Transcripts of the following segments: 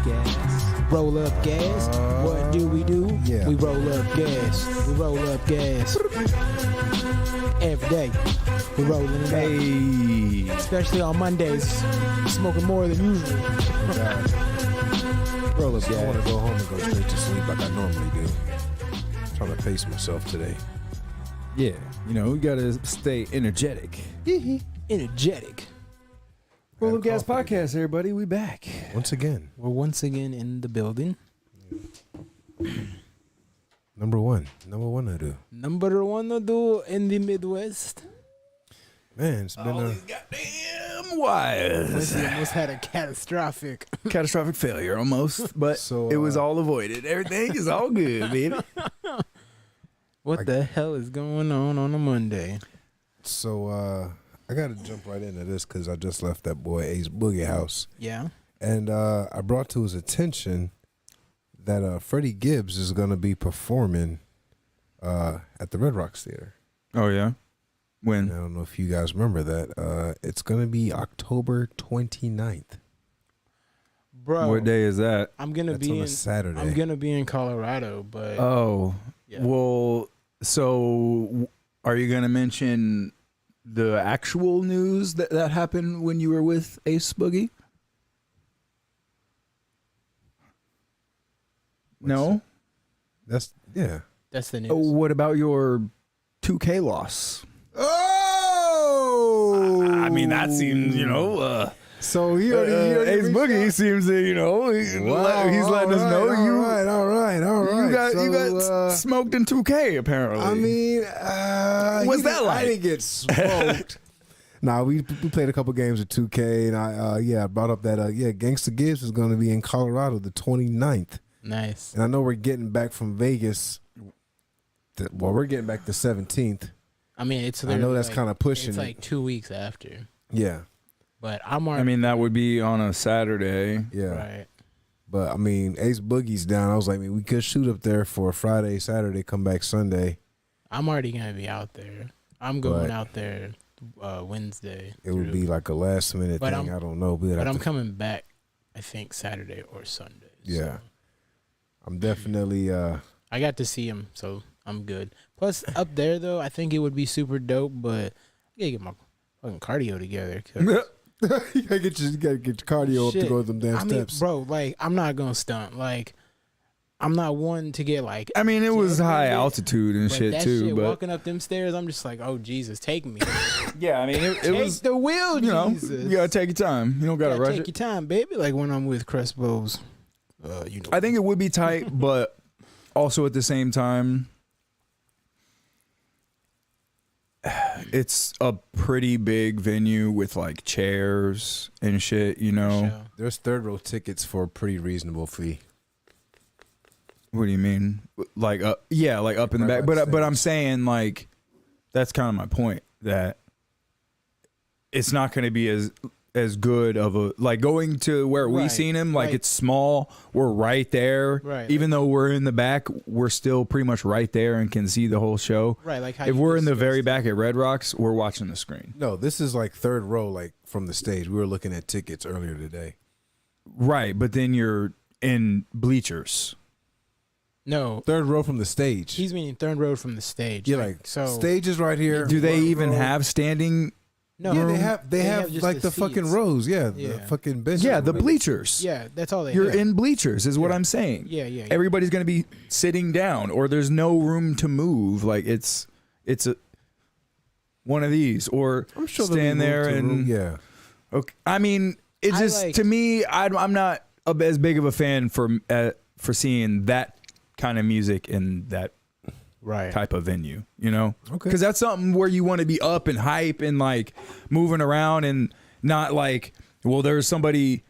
gas. Roll up gas. What do? Yeah. We roll up gas. We roll up gas. Every day. We rolling it up. Hey. Especially on Mondays. Smoking more than usual. Roll up, I want to go home and go straight to sleep like I normally do. I'm trying to pace myself today. Yeah, you know, we gotta stay energetic. Energetic. Roll Up Gas coffee. Podcast, everybody. We back. Once again, We're once again in the building. number one I do. Number one to do in the Midwest. Man, it's been Goddamn wires. We almost had a catastrophic. Catastrophic failure almost, but So, it was all avoided. Everything is all good, baby. What the hell is going on a Monday? so I got to jump right into this because I just left that boy Ace Boogie house. Yeah. And I brought to his attention that Freddie Gibbs is going to be performing at the Red Rocks Theater. Oh, yeah? And When? I don't know if you guys remember that. It's going to be October 29th. Bro, What day is that? I'm gonna That's be on a in Saturday. I'm gonna be in Colorado, but Oh, yeah. well, so are you going to mention the actual news that happened when you were with Ace Boogie? No? That's, yeah. that's the news. Oh, what about your 2K loss? Oh! I mean, that seems, you know, So he already Ace reached Boogie out? seems to, you know, he's letting us know you All right. you got smoked in 2K apparently. I mean, What's that like? I didn't get smoked. Nah, we played a couple games of 2K, and I brought up that Gangsta Gibbs is going to be in Colorado the 29th, Nice. and I know we're getting back from Vegas. We're getting back the 17th. I mean, it's. I know literally that's like- kind of pushing It's it. like 2 weeks after, Yeah, but I'm already. I mean, that would be on a Saturday. yeah. right. But I mean, Ace Boogie's down. I was like, we could shoot up there for Friday, Saturday, come back Sunday. I'm already gonna be out there. I'm going But- out there Wednesday. It would be like a last minute But thing. I'm- I don't know, But I'm coming back. I think Saturday or Sunday. Yeah. So I'm definitely. I got to see him, so I'm good. Plus, up there though, I think it would be super dope. But I gotta get my fucking cardio together. 'Cause you gotta get your cardio up to shit, go them damn I mean, steps. bro, like I'm not gonna stunt. Like I'm not one to get like. I mean, it was jittery high with it, altitude and but shit that too, shit, but walking up them stairs, I'm just like, oh Jesus, take me. yeah, I mean, it Take was, the wheel, you know, Jesus. you gotta take your time. You don't gotta rush take it. your time, baby. Like when I'm with Crespo's, you know. I think it would be tight, but also at the same time, it's a pretty big venue with like chairs and shit, you know. Sure. There's third row tickets for a pretty reasonable fee. What do you mean? Like, yeah, like up in the Right back. by But I'm stage. saying like, that's kind of my point, that it's not going to be as good of a, like going to where we Right, seen him. Like right. it's small. We're right there. Right. Even though we're in the back, we're still pretty much right there and can see the whole show. Right, like how If you we're in the discussed. very back at Red Rocks, we're watching the screen. No, this is like third row, like from the stage. We were looking at tickets earlier today. Right, but then you're in bleachers. No, Third row from the stage. he's meaning third row from the stage. Yeah, like so. stage is right here. Do they front even row. have standing? No, Yeah, they have just like the fucking seats. rows. Yeah, the Yeah. fucking benches. Yeah, the bleachers. Yeah, that's all they. You're have. in bleachers, is what Yeah. I'm saying. Yeah. Everybody's gonna be sitting down, or there's no room to move. Like it's a one of these, or I'm sure there'll be stand room there to and room. Yeah. Okay, I mean, it's I just like- to me. I'm not as big of a fan for seeing that kind of music in that Right. type of venue, you know? Okay. Because that's something where you want to be up and hype and like moving around and not like, well, there's somebody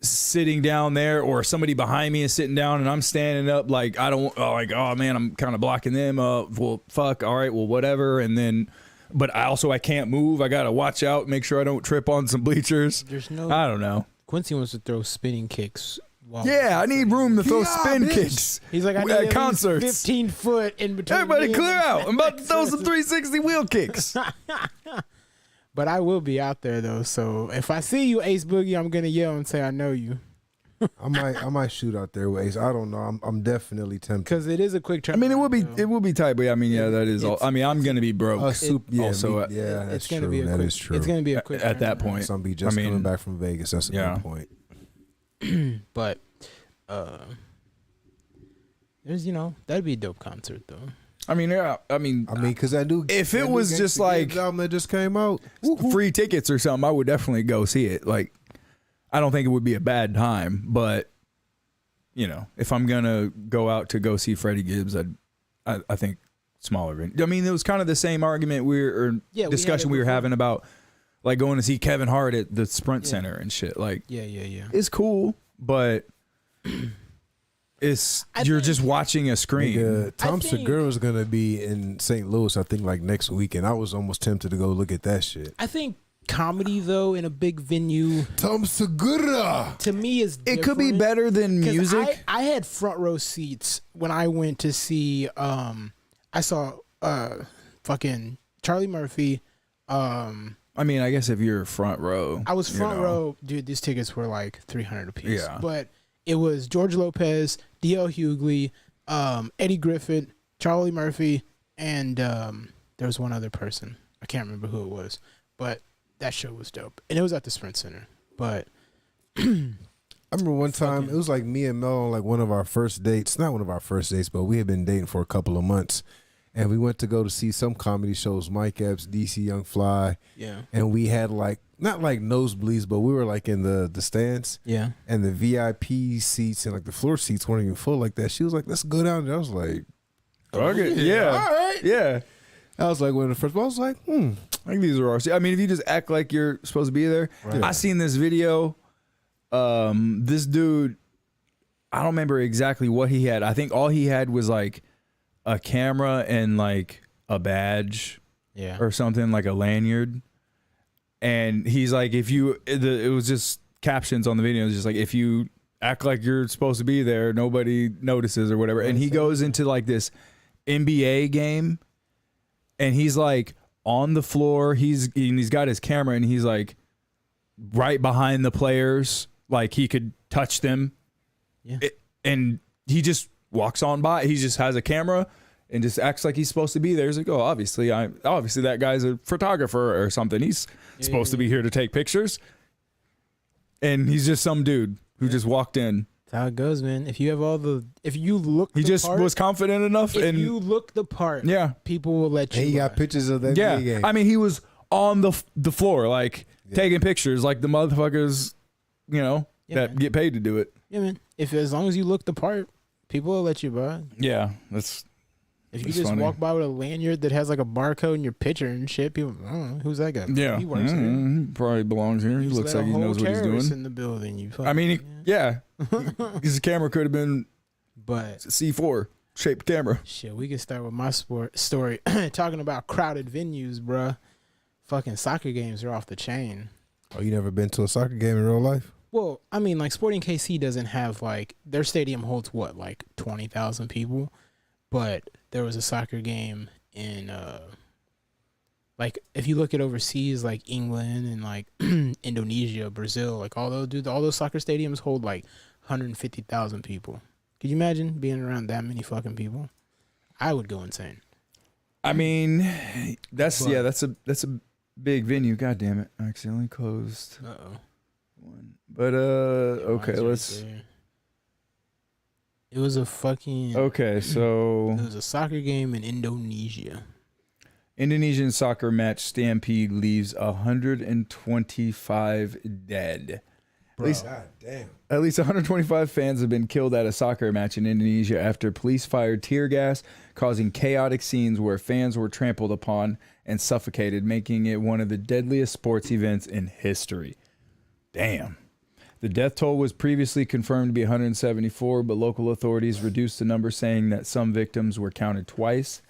sitting down there or somebody behind me is sitting down and I'm standing up like I don't like, oh man, I'm kind of blocking them up. Well, fuck, all right, well, whatever. And then, but I can't move. I got to watch out, make sure I don't trip on some bleachers. There's no. I don't know. Quincy wants to throw spinning kicks. While Yeah, I need room to throw Yeah, spin bitch. kicks. He's like, I need At at least concerts. 15 foot in between. Everybody me clear and- out. I'm about to throw some 360 wheel kicks. But I will be out there though, so if I see you, Ace Boogie, I'm gonna yell and say I know you. I might shoot out there with Ace. I don't know. I'm definitely tempted. Because it is a quick turn. I mean, it will be tight, but I mean, yeah, that is all. I mean, I'm gonna be broke. Yeah, also, yeah, that's it's gonna true. be a That quick, is true. It's gonna be a quick at that turnaround. point. Some be just coming back from Vegas. That's a good point. But there's that'd be a dope concert though. I mean, yeah. I mean, because I do. If it was just like album that just came out, free tickets or something, I would definitely go see it. Like, I don't think it would be a bad time, but if I'm gonna go out to go see Freddie Gibbs, I think smaller venue. I mean, it was kind of the same argument we were having about like going to see Kevin Hart at the Sprint Center and shit. Like, yeah. It's cool, but you're just watching a screen. Tom Segura is gonna be in St. Louis, I think, like next week, and I was almost tempted to go look at that shit. I think comedy though in a big venue, Tom Segura to me is different. It could be better than music. I had front row seats when I went to see. I saw fucking Charlie Murphy. I mean, I guess if you're front row, I was front row, dude. These tickets were like $300 a piece. Yeah. But it was George Lopez, D.L. Hughley, Eddie Griffin, Charlie Murphy, and there was one other person. I can't remember who it was, but that show was dope, and it was at the Sprint Center. But I remember one time it was like me and Mel on like one of our first dates. Not one of our first dates, but we had been dating for a couple of months. And we went to go to see some comedy shows, Mike Epps, DC Young Fly. Yeah. And we had like, not like nosebleeds, but we were like in the stands. Yeah. And the VIP seats and like the floor seats weren't even full like that. She was like, let's go down there. I was like, okay, yeah. All right. Yeah. I was like one of the first, but I was like, I think these are ours. I mean, if you just act like you're supposed to be there. Right. I seen this video. This dude, I don't remember exactly what he had. I think all he had was like a camera and like a badge, or something, like a lanyard. And he's like, it was just captions on the video. It was just like, if you act like you're supposed to be there, nobody notices or whatever. And he goes into like this NBA game, and he's like on the floor. He's got his camera, and he's like right behind the players, like he could touch them. Yeah. And he just walks on by. He just has a camera and just acts like he's supposed to be there. He's like, oh, obviously that guy's a photographer or something. He's supposed to be here to take pictures. And he's just some dude who just walked in. That's how it goes, man. If you look he just part, was confident enough. If you look the part, people will let you. And he got pictures of that game. I mean, he was on the floor, like taking pictures, like the motherfuckers, that get paid to do it. Yeah, man. As long as you look the part, people will let you by. Yeah, if you just funny. Walk by with a lanyard that has like a barcode in your picture and shit, people, I don't know, who's that guy? Yeah, he works here. He probably belongs here. He looks like he knows what he's doing. In the building, his camera could have been, but C4 shaped camera. Shit, we can start with my story talking about crowded venues, bruh. Fucking soccer games are off the chain. Oh, you never been to a soccer game in real life? Well, I mean, like Sporting KC doesn't have like their stadium holds what, like 20,000 people, but there was a soccer game in like if you look at overseas, like England and like Indonesia, Brazil, like all those soccer stadiums hold like 150,000 people. Could you imagine being around that many fucking people? I would go insane. I mean, that's a big venue. God damn it! I accidentally closed. One. But okay, let's. Right, it was a fucking. Okay, so it was a soccer game in Indonesia. Indonesian soccer match stampede leaves 125 dead. Bro. God damn. At least 125 fans have been killed at a soccer match in Indonesia after police fired tear gas, causing chaotic scenes where fans were trampled upon and suffocated, making it one of the deadliest sports events in history. Damn. The death toll was previously confirmed to be 174, but local authorities reduced the number, saying that some victims were counted twice.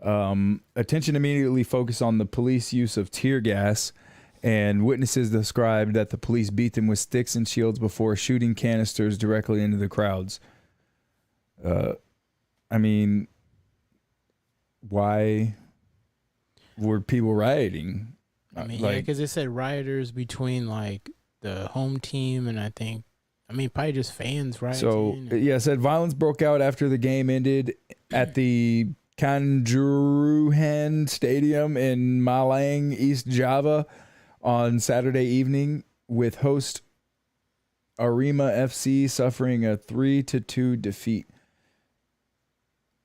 Attention immediately focused on the police use of tear gas, and witnesses described that the police beat them with sticks and shields before shooting canisters directly into the crowds. I mean, why were people rioting? I mean, because it said rioters between like the home team and I think I mean, probably just fans, right? So yeah, it said violence broke out after the game ended at the Kanjuruhan Stadium in Malang, East Java, on Saturday evening, with host Arema FC suffering a 3-2 defeat.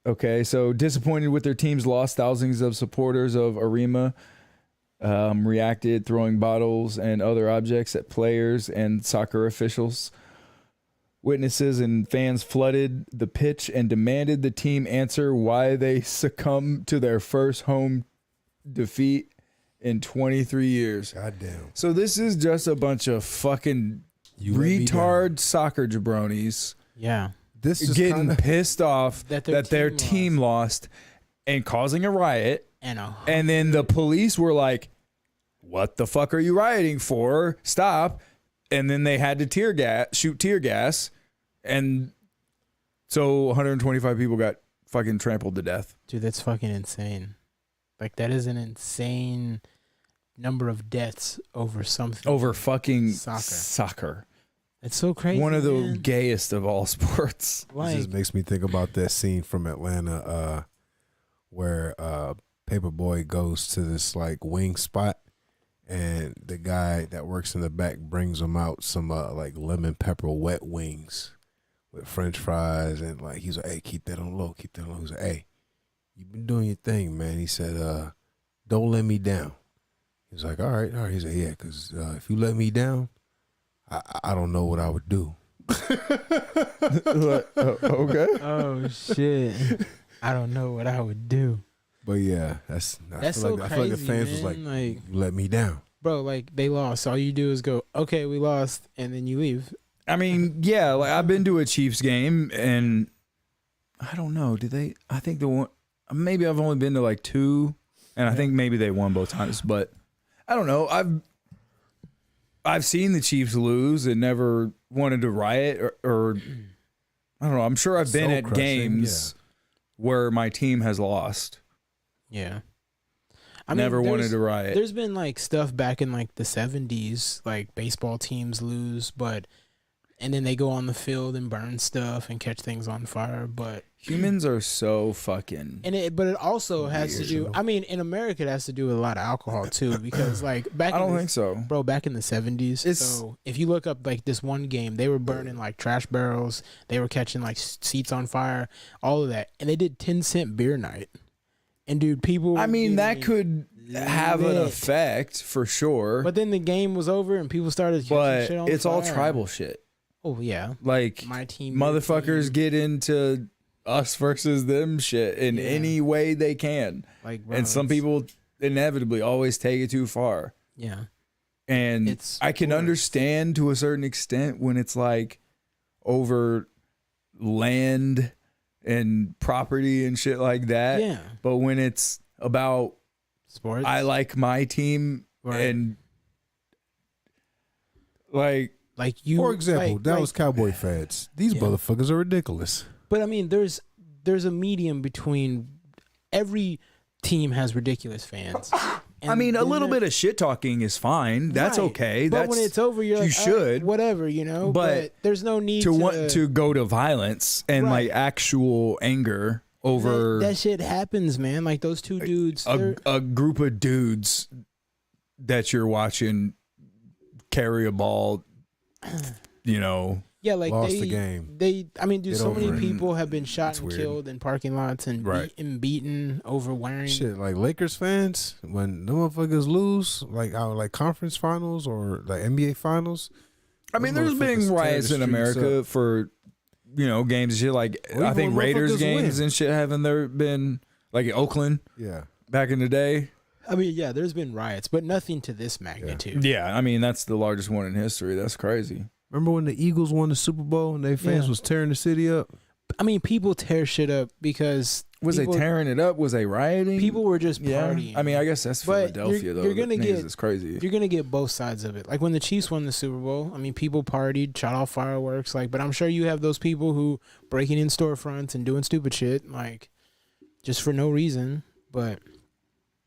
Okay, so disappointed with their team's loss, thousands of supporters of Arema reacted, throwing bottles and other objects at players and soccer officials. Witnesses and fans flooded the pitch and demanded the team answer why they succumbed to their first home defeat in 23 years. Goddamn. So this is just a bunch of fucking retard soccer jabronis yeah, This is getting kinda, pissed off that their team lost and causing a riot. and then the police were like, what the fuck are you rioting for? Stop. And then they had to shoot tear gas. And so 125 people got fucking trampled to death. dude, that's fucking insane. Like, that is an insane number of deaths over something. Over fucking Soccer. soccer. It's so crazy. One of the man. gayest of all sports. this Like, just makes me think about that scene from Atlanta where Paperboy goes to this like wing spot, and the guy that works in the back brings him out some like lemon pepper wet wings with French fries, and like he's like, hey, keep that on low, keep that on low. He's like, hey, you been doing your thing, man. He said, don't let me down. He's like, all right. He's like, yeah, because if you let me down, I don't know what I would do. Okay. oh shit, I don't know what I would do. But yeah, I feel like the fans was like, like, you let me down. bro, like, they lost. All you do is go, okay, we lost, and then you leave. I mean, yeah, like I've been to a Chiefs game, and I don't know. Did they? I think the one. Maybe I've only been to like two, and I think maybe they won both times. But I don't know. I've seen the Chiefs lose and never wanted to riot or I don't know. I'm sure I've been at games where my team has lost. Yeah. Never wanted to riot. There's been like stuff back in like the 70s, like baseball teams lose, and then they go on the field and burn stuff and catch things on fire. But humans are so fucking. But it also has to do. I mean, in America, it has to do with a lot of alcohol too, because like back. I don't think so, bro. Back in the 70s, so if you look up like this one game, they were burning like trash barrels. They were catching like seats on fire, all of that, and they did 10-cent beer night. And dude, people. I mean, that could have an effect for sure. But then the game was over and people started. But shit on it's fire. all tribal shit. Oh yeah, like my team, motherfuckers get into us versus them shit in any way they can. Like, bro, and some people inevitably always take it too far. Yeah, and I can understand to a certain extent when it's like over land and property and shit like that. Yeah. But when it's about sports, I like my team and like you. For example, Dallas Cowboy fans. These motherfuckers are ridiculous. But I mean, there's a medium between every team has ridiculous fans. I mean, a little bit of shit talking is fine. That's okay. But when it's over, you're like, should whatever, you know. But there's no need to want to go to violence and like actual anger over that shit happens, man. Like those two dudes, a group of dudes that you're watching carry a ball, you know. Yeah, like lost the game. I mean, dude, so many people have been shot and killed in parking lots and beaten over wearing shit. Like Lakers fans, when the motherfuckers lose, like our like conference finals or like NBA finals. I mean, there's been riots in America for games and shit. Like I think Raiders games and shit haven't there been like in Oakland? Yeah, back in the day. I mean, yeah, there's been riots, but nothing to this magnitude. Yeah, I mean that's the largest one in history. That's crazy. Remember when the Eagles won the Super Bowl and their fans was tearing the city up? I mean, people tear shit up because they tearing it up? Was they rioting? People were just partying. I mean, I guess that's Philadelphia though. You're gonna get it's crazy. You're gonna get both sides of it. Like when the Chiefs won the Super Bowl, I mean, people partied, shot off fireworks. Like, but I'm sure you have those people who breaking in storefronts and doing stupid shit, like just for no reason. But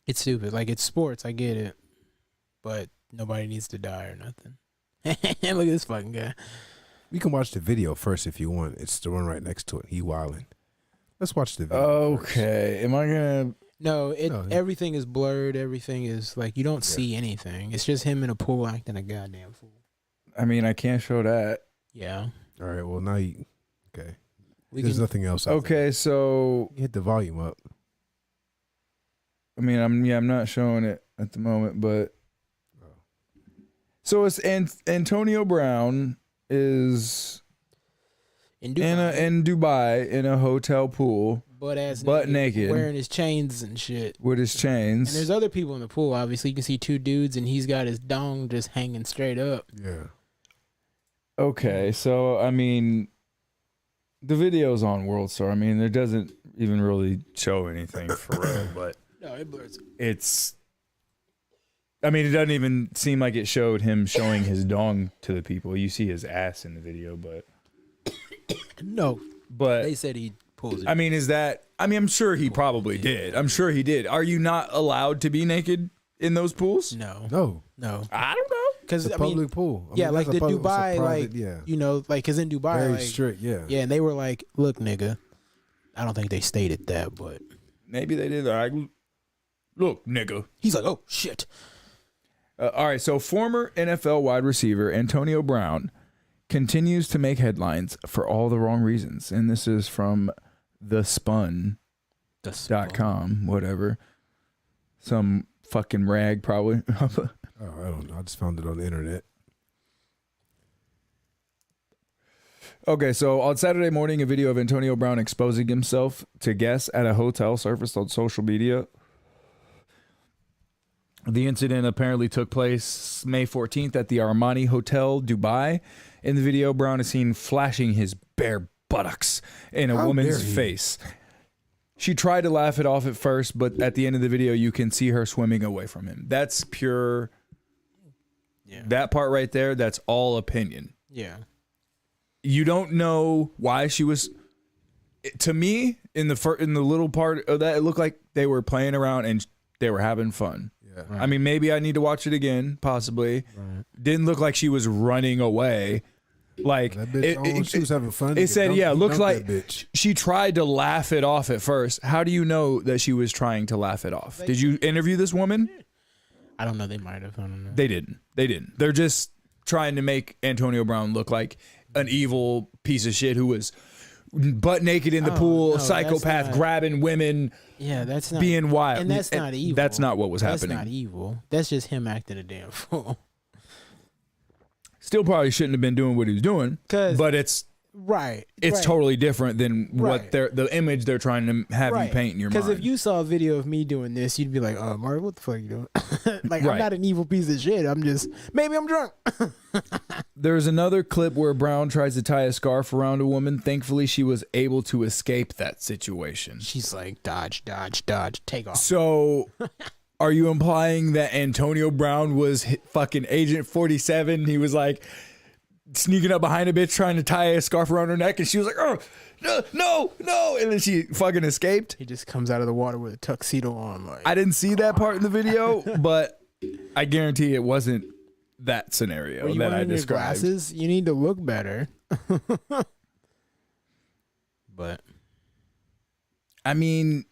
it's stupid. Like it's sports. I get it, but nobody needs to die or nothing. Look at this fucking guy. We can watch the video first if you want. It's the one right next to it. He wildin'. Let's watch the video. Okay. Am I gonna? No, No. everything is blurred. Everything is like you don't see anything. It's just him in a pool acting a goddamn fool. I mean, I can't show that. Yeah, All right. Well, now you. Okay. we There's can. nothing else. Out Okay, so there. Hit the volume up. I mean, I'm not showing it at the moment, but so it's Antonio Brown is In Dubai, in Dubai in a hotel pool butt naked. wearing his chains and shit. with his And chains. there's other people in the pool. Obviously, you can see two dudes, and he's got his dong just hanging straight up. Yeah. Okay, so I mean, the video's on World Star. I mean, it doesn't even really show anything for real, but No, it blurs. it's. I mean, it doesn't even seem like it showed him showing his dong to the people. You see his ass in the video, but No, they said he pulls it. I mean, is that? I mean, I'm sure he probably did. I'm sure he did. Are you not allowed to be naked in those pools? No, No. I don't know. because It's a I mean, public pool. I yeah, mean, like that's the a it's a Dubai, private- like yeah. you know, like because in Dubai, Very like strict. Yeah. yeah, and they were like, "Look, nigga," I don't think they stated that, but Maybe they did. Look, nigga. he's like, "Oh shit." All right, so former NFL wide receiver Antonio Brown continues to make headlines for all the wrong reasons. And this is from thespun.com, whatever. Some fucking rag, probably. Oh, I don't know. I just found it on the internet. Okay, so on Saturday morning, a video of Antonio Brown exposing himself to guests at a hotel surfaced on social media. The incident apparently took place May 14th at the Armani Hotel, Dubai. In the video, Brown is seen flashing his bare buttocks in a How woman's dare he. face. She tried to laugh it off at first, but at the end of the video, you can see her swimming away from him. That's pure. Yeah. That part right there, that's all opinion. Yeah. You don't know why she was. To me, in the little part of that, it looked like they were playing around and they were having fun. Yeah. Right. I mean, maybe I need to watch it again, possibly. Right. Didn't look like she was running away. Like That bitch, she was having fun. it said, yeah, He looks dunked like that bitch. she tried to laugh it off at first. How do you know that she was trying to laugh it off? Did you interview this woman? I don't know. They might have. I don't know. They didn't. They didn't. They're just trying to make Antonio Brown look like an evil piece of shit who was butt naked in the pool, no, that's psychopath, not- grabbing women, Yeah, that's not being wild. and that's not evil. That's not what was happening. That's not evil. That's just him acting a damn fool. Still probably shouldn't have been doing what he was doing, 'Cause- but it's Right. totally different than what Right. the image they're trying to have you paint in your mind. Because if you saw a video of me doing this, you'd be like, "Oh, Mark, what the fuck you doing?" Like, Right. I'm not an evil piece of shit. I'm just maybe I'm drunk. There's another clip where Brown tries to tie a scarf around a woman. Thankfully, she was able to escape that situation. She's like, dodge, dodge, dodge, take off. So, are you implying that Antonio Brown was fucking Agent 47? He was like sneaking up behind a bitch trying to tie a scarf around her neck, and she was like, "Oh, no, no," and then she fucking escaped. He just comes out of the water with a tuxedo on. Like, I didn't see that part in the video, but I guarantee it wasn't that scenario when you that I wearing your described. glasses, you need to look better. But I mean,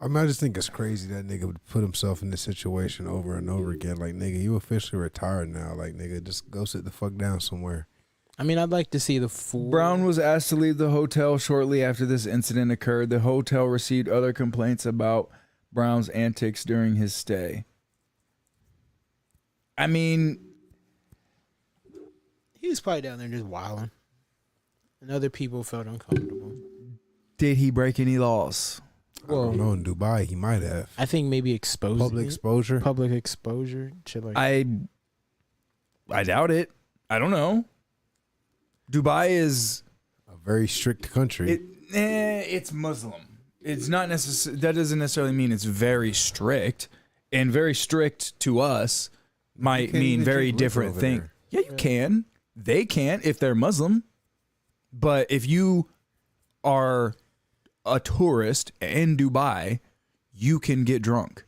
I just think it's crazy that nigga would put himself in this situation over and over again. Like, nigga, you officially retired now. Like, nigga, just go sit the fuck down somewhere. I mean, I'd like to see the full. Brown was asked to leave the hotel shortly after this incident occurred. The hotel received other complaints about Brown's antics during his stay. I mean, He was probably down there just wilding, and other people felt uncomfortable. did he break any laws? I don't know. In Dubai, he might have. I think maybe exposing Public exposure. public exposure, shit like. I doubt it. I don't know. Dubai is A very strict country. it's Muslim. It's not necessarily, that doesn't necessarily mean it's very strict, and very strict to us might can't mean even very drink liquor different over thing. there. Yeah, you can. They can't if they're Muslim. But if you are a tourist in Dubai, you can get drunk.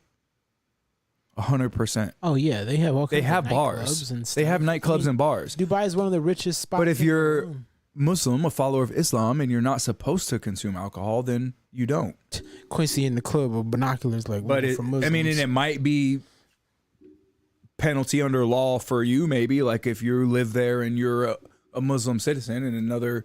100%. Oh yeah, they have all kinds They have of bars. nightclubs and stuff. They have nightclubs and bars. Dubai is one of the richest spots. But if in the you're world. Muslim, a follower of Islam, and you're not supposed to consume alcohol, then you don't. Quincy in the club with binoculars, like, But looking for Muslims. I mean, and it might be penalty under law for you, maybe. Like if you live there and you're a Muslim citizen, and another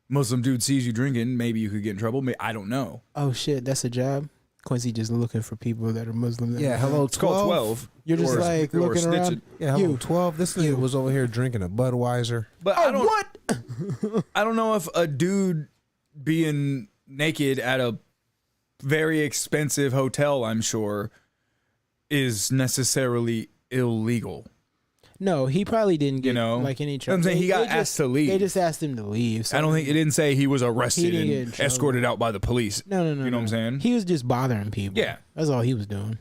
Muslim dude sees you drinking, maybe you could get in trouble. I don't know. Oh shit, that's a job. Quincy just looking for people that are Muslim. that Yeah, are- hello, It's called 12. You're just Or- like or looking snitching. around. Yeah, hello, You. 12. This nigga was over here drinking a Budweiser. But Oh, I don't. what? I don't know if a dude being naked at a very expensive hotel, I'm sure, is necessarily illegal. No, he probably didn't get like any I'm trouble. saying he got They asked to leave. They just asked him to leave. So I don't think it didn't say he was He arrested didn't get in and trouble. escorted out by the police. No. You know what I'm saying? He was just bothering people. Yeah. That's all he was doing.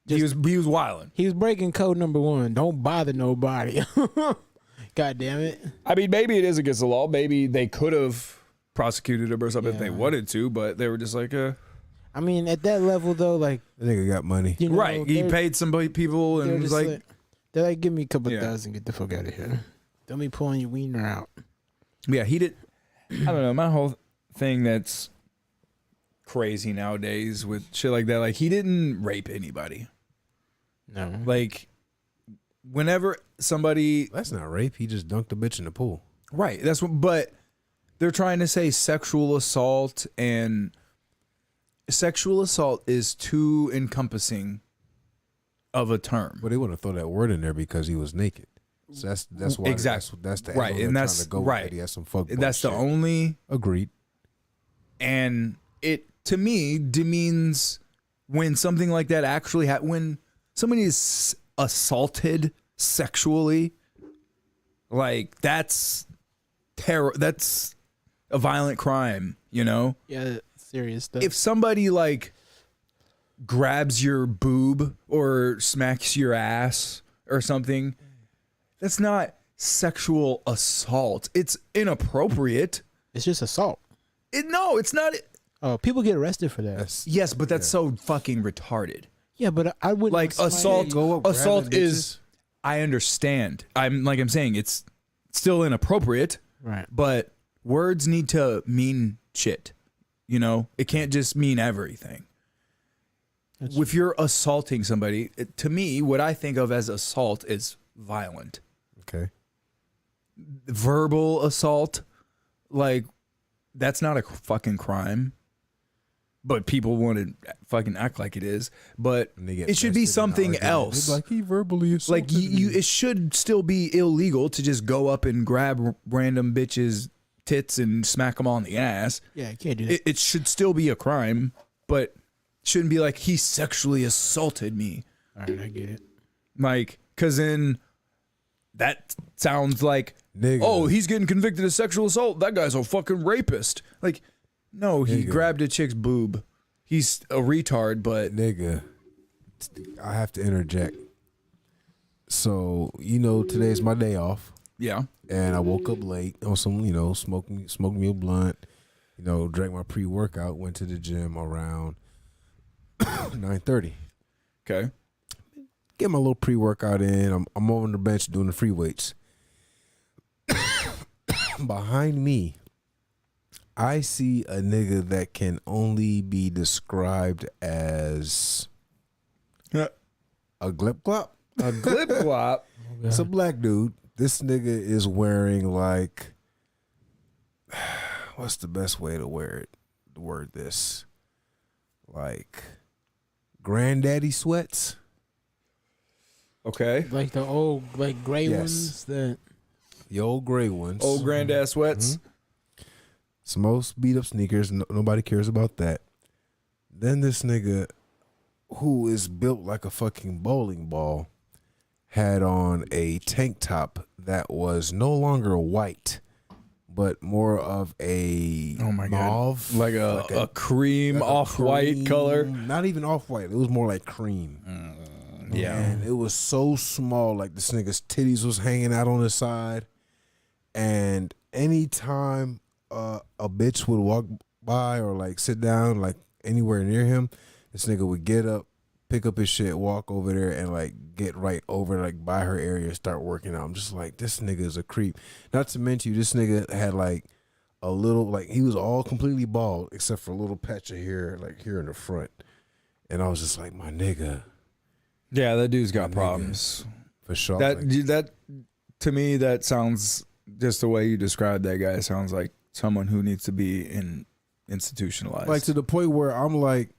He was wilding. He was breaking code number 1. Don't bother nobody. God damn it. I mean, maybe it is against the law. Maybe they could have prosecuted him or something if they Yeah. wanted to, but they were just like, I mean, at that level though, like, The nigga got money. you know, right. He they're- paid some people they're and was just like, they're like, give me a couple Yeah. thousand, get the fuck out of here. Don't be pulling your wiener out. yeah, he did. I don't know. My whole thing that's crazy nowadays with shit like that, like he didn't rape anybody. No. Like, whenever somebody, That's not rape. He just dunked a bitch in the pool. right? That's what. But they're trying to say sexual assault, and sexual assault is too encompassing of a term. But they wouldn't throw that word in there because he was naked. So that's why Exactly. that's the Right, angle and they're that's- trying to go right. with. He has some fuck That's the bullshit. only. Agreed. And it, to me, demeans when something like that actually when somebody is assaulted sexually, like that's terror. That's a violent crime, you know? Yeah, serious stuff. If somebody like grabs your boob or smacks your ass or something, that's not sexual assault. It's inappropriate. It's just assault. No, it's not. Oh, people get arrested for that. That's Yes, but that's so fucking retarded. Yeah, but I wouldn't Like somebody- assault, go up assault grabbing is. I understand. I'm saying it's still inappropriate, Right. but words need to mean shit. You know, it can't just mean everything. That's If you're assaulting somebody, to me, what I think of as assault is violent. okay. Verbal assault, like that's not a fucking crime, but people want to fucking act like it is. But And they get it should be vested in the something argument. else. They'd be like he verbally assaulted Like you, me. it should still be illegal to just go up and grab random bitches' tits and smack them on the ass. Yeah, you can't do that. It should still be a crime, but shouldn't be like he sexually assaulted me. All right, I get it. Like, cause then that sounds like, Nigga. oh, he's getting convicted of sexual assault. That guy's a fucking rapist. Like, no, he Nigga. grabbed a chick's boob. He's a retard, but Nigga, I have to interject. So today's my day off, yeah. and I woke up late on some smoked me a blunt, drank my pre-workout, went to the gym around 9:30. Okay. Get my little pre-workout in. I'm over on the bench doing the free weights. Behind me, I see a nigga that can only be described as Yeah. a glip glop. A glip glop. It's a black dude. This nigga is wearing like, what's the best way to word this? Like granddaddy sweats. Okay. Like the old, like gray Yes. ones that. The old gray ones. Old granddad sweats. Some most beat up sneakers. Nobody cares about that. Then this nigga, who is built like a fucking bowling ball, had on a tank top that was no longer white, but more of a Oh my God. mauve, Like a cream like a off-white cream- color. Not even off white. It was more like cream. Yeah. And it was so small, like this nigga's titties was hanging out on the side. And anytime a bitch would walk by or like sit down, like anywhere near him, this nigga would get up, pick up his shit, walk over there, and like get right over like by her area, start working out. I'm just like, this nigga is a creep. Not to mention, this nigga had like a little, like he was all completely bald except for a little patch of hair, like here in the front. And I was just like, my nigga. Yeah, that dude's got My nigga. problems. For sure. That Like, that to me, that sounds, just the way you described that guy sounds like someone who needs to be institutionalized. like to the point where I'm like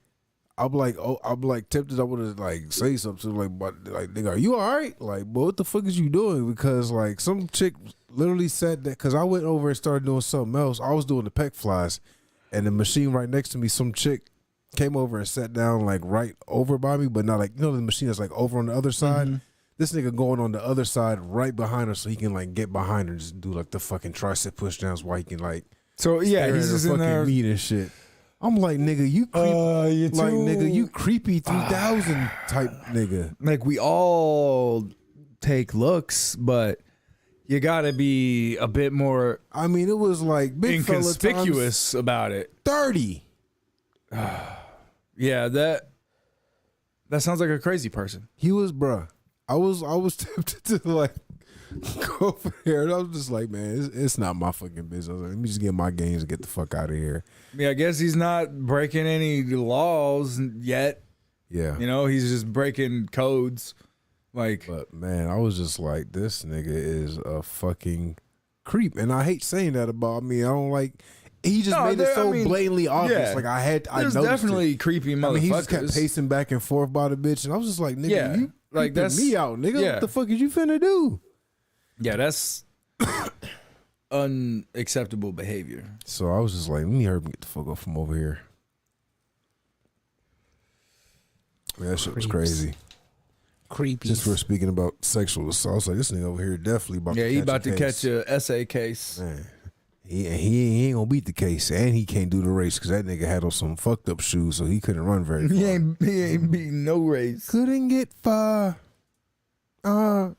tempted. I would have like say something like, but like, nigga, are you all right? Like, but what the fuck is you doing? Because like some chick literally said that, because I went over and started doing something else. I was doing the pec flies, and the machine right next to me, some chick came over and sat down like right over by me, but not like, you know, the machine is like over on the other side. Mm-hmm. This nigga going on the other side right behind her so he can like get behind her and just do like the fucking tricep push downs while he can like so yeah, stare he's at her just in fucking there. meat and shit. I'm like, nigga, you creep, like nigga, you creepy 3000 type nigga. Like, we all take looks, but you gotta be a bit more I mean, it was like big fella times inconspicuous about it. 30. Yeah, that sounds like a crazy person. He was, bruh. I was tempted to like go over there, and I was just like, man, it's not my fucking business. Let me just get my games and get the fuck out of here. Yeah, I guess he's not breaking any laws yet. Yeah. You know, he's just breaking codes. Like, But man, I was just like, this nigga is a fucking creep, and I hate saying that about me. I don't like. He just made it so blatantly obvious. yeah. Like I there's noticed definitely it. creepy motherfuckers. I mean, he just kept pacing back and forth by the bitch, and I was just like, nigga, Yeah, you like, creeping that's- me out, nigga. yeah. What the fuck is you finna do? Yeah, that's unacceptable behavior. So I was just like, let me hurry up and get the fuck up from over here. Man, that shit was Creeps. crazy. Creepy. Just for speaking about sexual assault, I was like, this nigga over here definitely about Yeah, to he catch about a to case. catch a essay case. Man, he ain't gonna beat the case, and he can't do the race because that nigga had on some fucked up shoes, so he couldn't run very far. He ain't beating no race. Couldn't get far. Oh,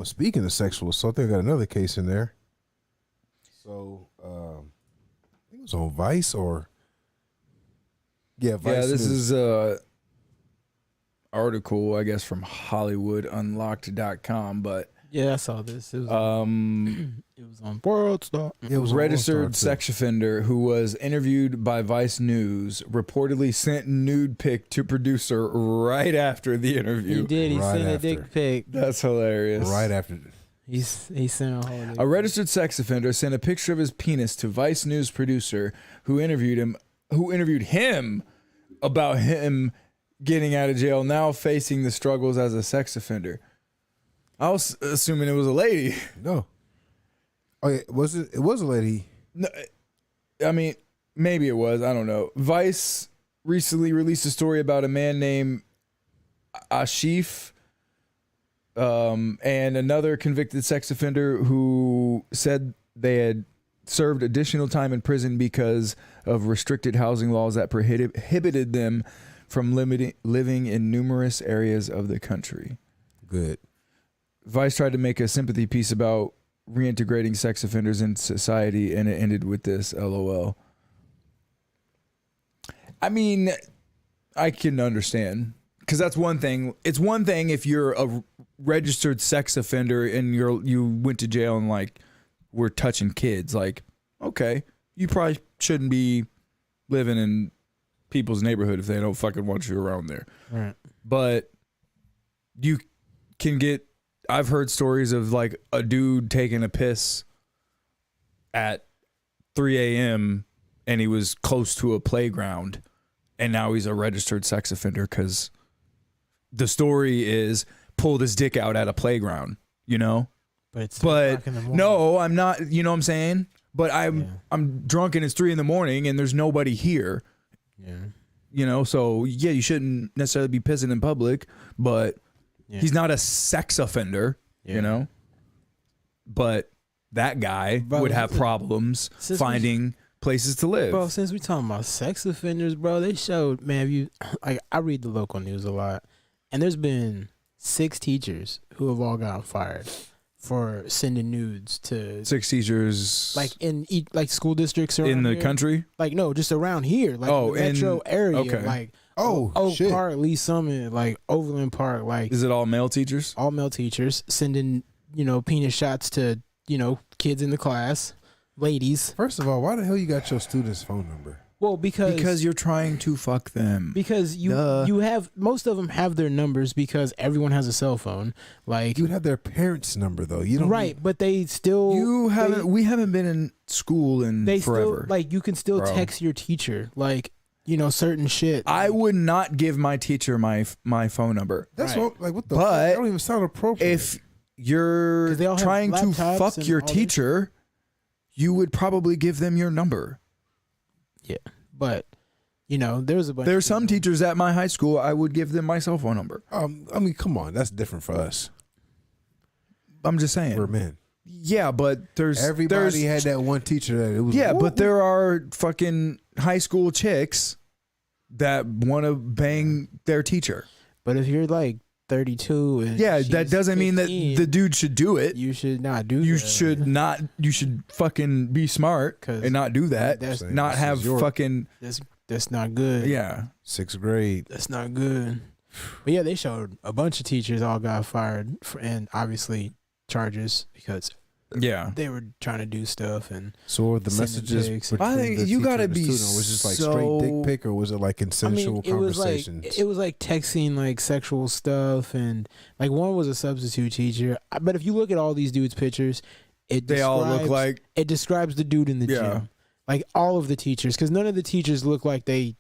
speaking of sexual assault, they got another case in there. So, I think it was on Vice or Vice. Yeah, this News. is a article, I guess, from HollywoodUnlocked.com, but Yeah, I saw this. It was, it was on World Star. It was on registered All-Star, too. sex offender who was interviewed by Vice News reportedly sent nude pic to producer right after the interview. He did. He Right sent a after. dick pic. That's hilarious. Right after. He sent a whole. A registered sex offender sent a picture of his penis to Vice News producer who interviewed him about him getting out of jail, now facing the struggles as a sex offender. I was assuming it was a lady. No. Oh, yeah, was it? It was a lady. No, I mean, maybe it was. I don't know. Vice recently released a story about a man named Ashif and another convicted sex offender who said they had served additional time in prison because of restricted housing laws that prohibited them from living in numerous areas of the country. Good. Vice tried to make a sympathy piece about reintegrating sex offenders in society, and it ended with this, LOL. I mean, I can understand, because that's one thing. It's one thing if you're a registered sex offender and you went to jail and like were touching kids. Like, okay, you probably shouldn't be living in people's neighborhood if they don't fucking want you around there. Right. But you can get, I've heard stories of like a dude taking a piss at 3 a.m. and he was close to a playground, and now he's a registered sex offender because the story is pulled his dick out at a playground, you know? But it's But no, I'm not, you know what I'm saying? But I'm drunk and it's 3 a.m. and there's nobody here. Yeah. You know, so yeah, you shouldn't necessarily be pissing in public, but he's not a sex offender, you know? But that guy would have problems finding places to live. Bro, since we talking about sex offenders, bro, they showed, man, like I read the local news a lot, and there's been 6 teachers who have all gotten fired for sending nudes to 6 teachers like in school districts around in the here. country. Like no, just around here, like the metro area. okay. Like Oh, Oak shit. Park, Lee Summit, like Overland Park, like Is it all male teachers? all male teachers sending, penis shots to, kids in the class, ladies. First of all, why the hell you got your student's phone number? Well, Because you're trying to fuck them. because you Duh. you have most of them have their numbers because everyone has a cell phone. Like You would have their parents' number though. You don't right, but they still We haven't been in school in they forever. still like you can still bro. text your teacher like certain shit. I would not give my teacher my phone number. That's Right. what, like what the. But fuck? That don't even sound appropriate. If you're 'Cause they all have trying to laptops fuck and your all this. teacher, you would probably give them your number. Yeah, but there was a bunch. There's of some people- teachers at my high school, I would give them my cell phone number. I mean, come on, that's different for us. I'm just saying. We're men. Yeah, but Everybody had that one teacher that it was. Yeah, like, but there are fucking high school chicks that want to bang their teacher. But if you're like 32 and Yeah, that she's doesn't mean that 15, the dude should do it. you should not do. You that. should not. You should fucking be smart 'Cause and not do that. that's Saying Not this have is your- fucking that's not good. yeah. 6th grade. That's not good. But yeah, they showed a bunch of teachers all got fired and obviously charges because Yeah. they were trying to do stuff and So were the Sending messages pics. between I think the you teacher gotta and the be student, was just like so- straight dick pic, or was it like consensual it was conversations? like it was like texting like sexual stuff and like one was a substitute teacher. But if you look at all these dudes' pictures, They all look like it describes the dude in the Yeah. gym. Like all of the teachers, because none of the teachers look like they,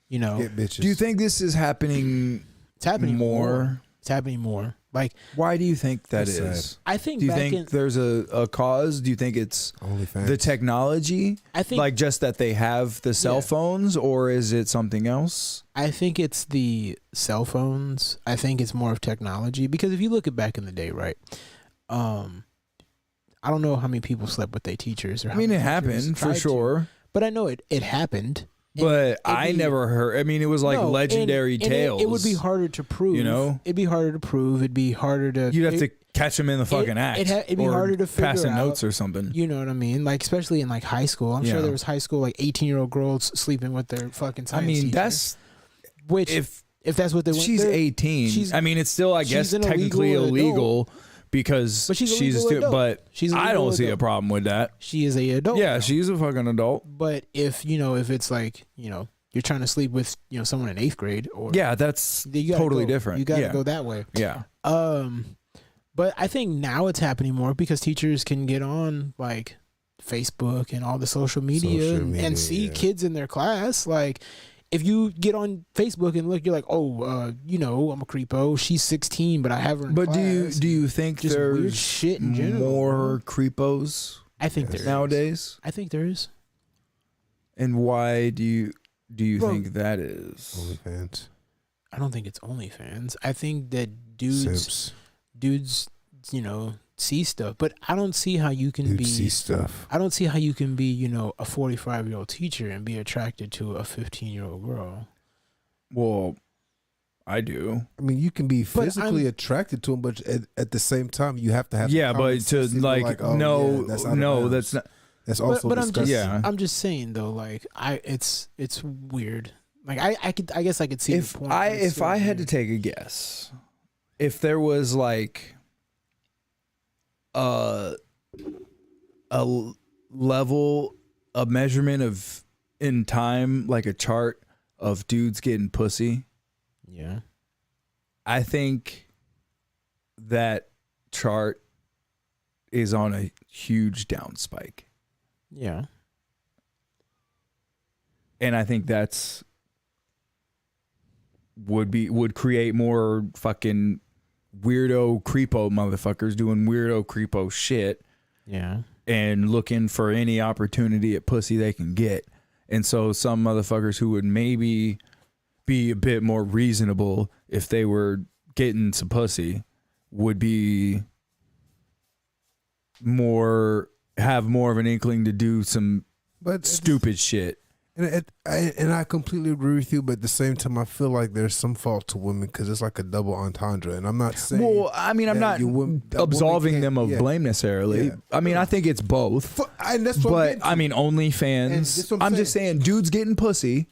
Get bitches. Do you think this is happening it's happening more? It's happening more. Like Why do you think that That's is? sad. I think Do you back think in, there's a cause? Do you think it's OnlyFans? the technology? I think Like just that they have the cell Yeah. phones, or is it something else? I think it's the cell phones. I think it's more of technology because if you look at back in the day, right? I don't know how many people slept with their teachers. Or I how mean, many it teachers happened for tried to, sure, but I know it happened. And but it'd I be- never heard. I mean, it was like No, legendary and tales. It would be harder to prove. You know? It'd be harder to prove. It'd be harder to. You'd have to catch them in the fucking act. it'd be or harder to figure passing out. notes or something. You know what I mean? Like especially in like high school. I'm Yeah. sure there was high school like 18-year-old girls sleeping with their fucking I science mean, teacher, that's which if that's what they went. she's they're- 18. she's- I mean, it's still, I she's guess, an technically illegal illegal because But she's a she's legal adult. but She's a I legal don't see a adult. problem with that. She is a adult. Yeah, now. she's a fucking adult. But if if it's like you're trying to sleep with someone in 8th grade or Yeah, that's you gotta totally go- different. You got to Yeah. go that way. Yeah. But I think now it's happening more because teachers can get on like Facebook and all the social media, Social media, and see yeah. kids in their class. Like if you get on Facebook and look, you're like, oh, I'm a creepo. She's 16, but I have her in But class. do you think Just weird there's shit in general, more creepos I think there is. nowadays? I think there is. And why do you Bro. think that is? OnlyFans. I don't think it's OnlyFans. I think that dudes Simps. see stuff, but I don't see how you can Dude, see stuff. I don't see how you can be, a 45-year-old teacher and be attracted to a 15-year-old girl. Well, I do. I mean, you can be But physically attracted to them, but at the same time, you have to have. Yeah, the but common to sense to like, go oh, no, yeah, that's out of no, bounds. that's not. That's also but I'm just disgusting. Yeah. I'm just saying though, like it's weird. Like I guess I could see If the point. I but it's if so I had to weird. take a guess, if there was like a level, a measurement of in time, like a chart of dudes getting pussy, Yeah. I think that chart is on a huge down spike. Yeah. And I think that's would create more fucking weirdo creepo motherfuckers doing weirdo creepo shit Yeah. and looking for any opportunity at pussy they can get. And so some motherfuckers who would maybe be a bit more reasonable if they were getting some pussy would be have more of an inkling to do some But stupid shit. And I completely agree with you, but at the same time, I feel like there's some fault to women because it's like a double entendre. And I'm not saying. Well, I mean, I'm that not a woman absolving can't- them of yeah. blame necessarily. Yeah. I mean, I think it's both. And that's what I'm But getting to. I mean, And OnlyFans. that's what I'm I'm just saying, dudes getting pussy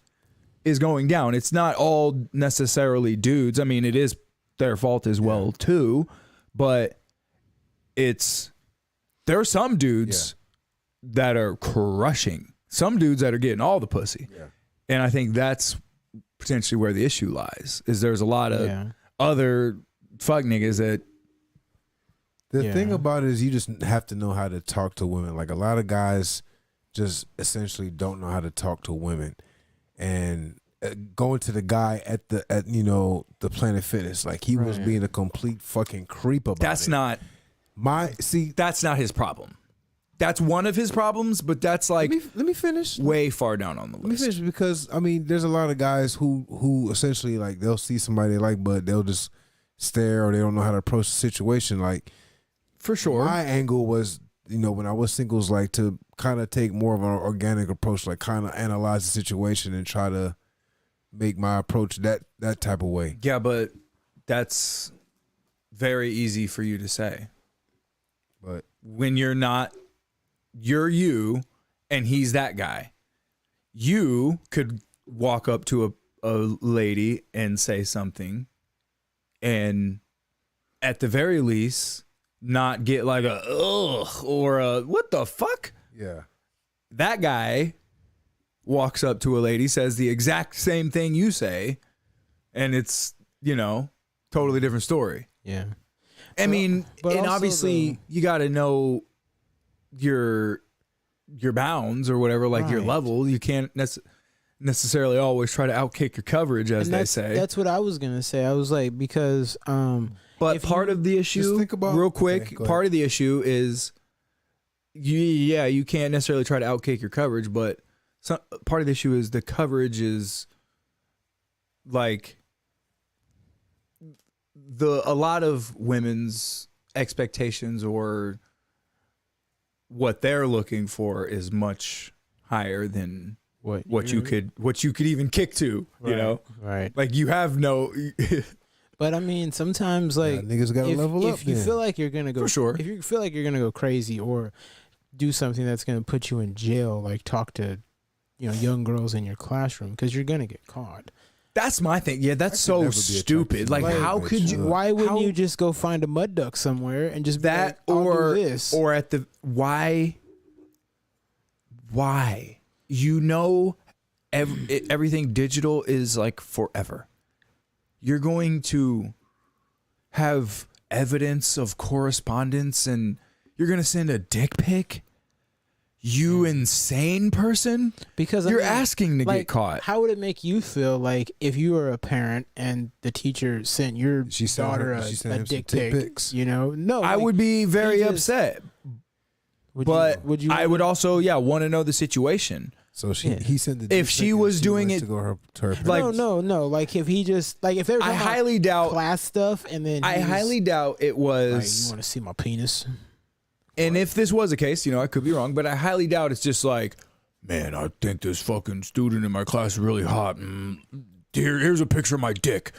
is going down. It's not all necessarily dudes. I mean, it is their fault as well too, but there are some dudes that are crushing, some dudes that are getting all the pussy. Yeah. And I think that's potentially where the issue lies, is there's a lot of other fuck niggas that. The thing about it is you just have to know how to talk to women. Like a lot of guys just essentially don't know how to talk to women. And going to the guy at the Planet Fitness, like he was being a complete fucking creep about that's it. That's not his problem. That's one of his problems, but that's like let me finish. Way far down on the list. Let me finish, because I mean there's a lot of guys who essentially like they'll see somebody they like, but they'll just stare or they don't know how to approach the situation. Like, for sure, my angle was, when I was single, was like to kind of take more of an organic approach, like kind of analyze the situation and try to make my approach that type of way. Yeah, but that's very easy for you to say. But when you're not, you're you and he's that guy. You could walk up to a lady and say something and at the very least not get like a ugh or a what the fuck? Yeah. That guy walks up to a lady, says the exact same thing you say, and it's, totally different story. Yeah. I mean, and obviously you got to know your bounds or whatever, like your level. You can't necessarily always try to outkick your coverage, as they say. That's what I was going to say. I was like, because but part of the issue, real quick, part of the issue is you can't necessarily try to outkick your coverage, but part of the issue is the coverage is like a lot of women's expectations or what they're looking for is much higher than what you could even kick to, right? Like you have no. But I mean, sometimes like niggas gotta level up. If you feel like you're gonna go, for sure. If you feel like you're gonna go crazy or do something that's gonna put you in jail, like talk to, young girls in your classroom, because you're gonna get caught. That's my thing. Yeah, that's so stupid. Like, how could you? Why wouldn't you just go find a mud duck somewhere and just be that like, I'll do this? Or at the why? Everything digital is like forever. You're going to have evidence of correspondence and you're going to send a dick pic? You insane person? Because you're asking to get caught. How would it make you feel like if you were a parent and the teacher sent your daughter a dick pic? No. I would be very upset. I would also want to know the situation. So he sent the dick if she was doing it to go to her like no. Like if he just like if they were I highly doubt class stuff and then I highly doubt it was. Like, you want to see my penis? And if this was a case, I could be wrong, but I highly doubt it's just like, man, I think this fucking student in my class is really hot. Here's a picture of my dick.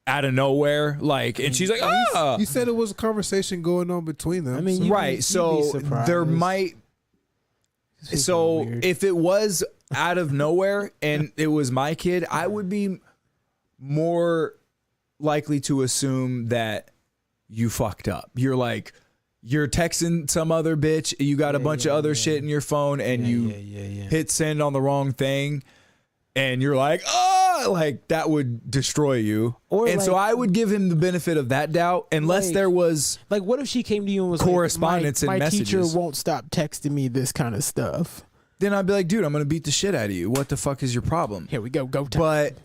Out of nowhere, and she's like, ah. You said it was a conversation going on between them. I mean, right. So there might. So if it was out of nowhere and it was my kid, I would be more likely to assume that you fucked up. You're texting some other bitch, you got a bunch of other shit in your phone, and you hit send on the wrong thing, and you're like, that would destroy you. So I would give him the benefit of that doubt, unless there was what if she came to you and was correspondence like, and messages. My teacher won't stop texting me this kind of stuff. Then I'd be like, dude, I'm gonna beat the shit out of you. What the fuck is your problem? Here we go time. But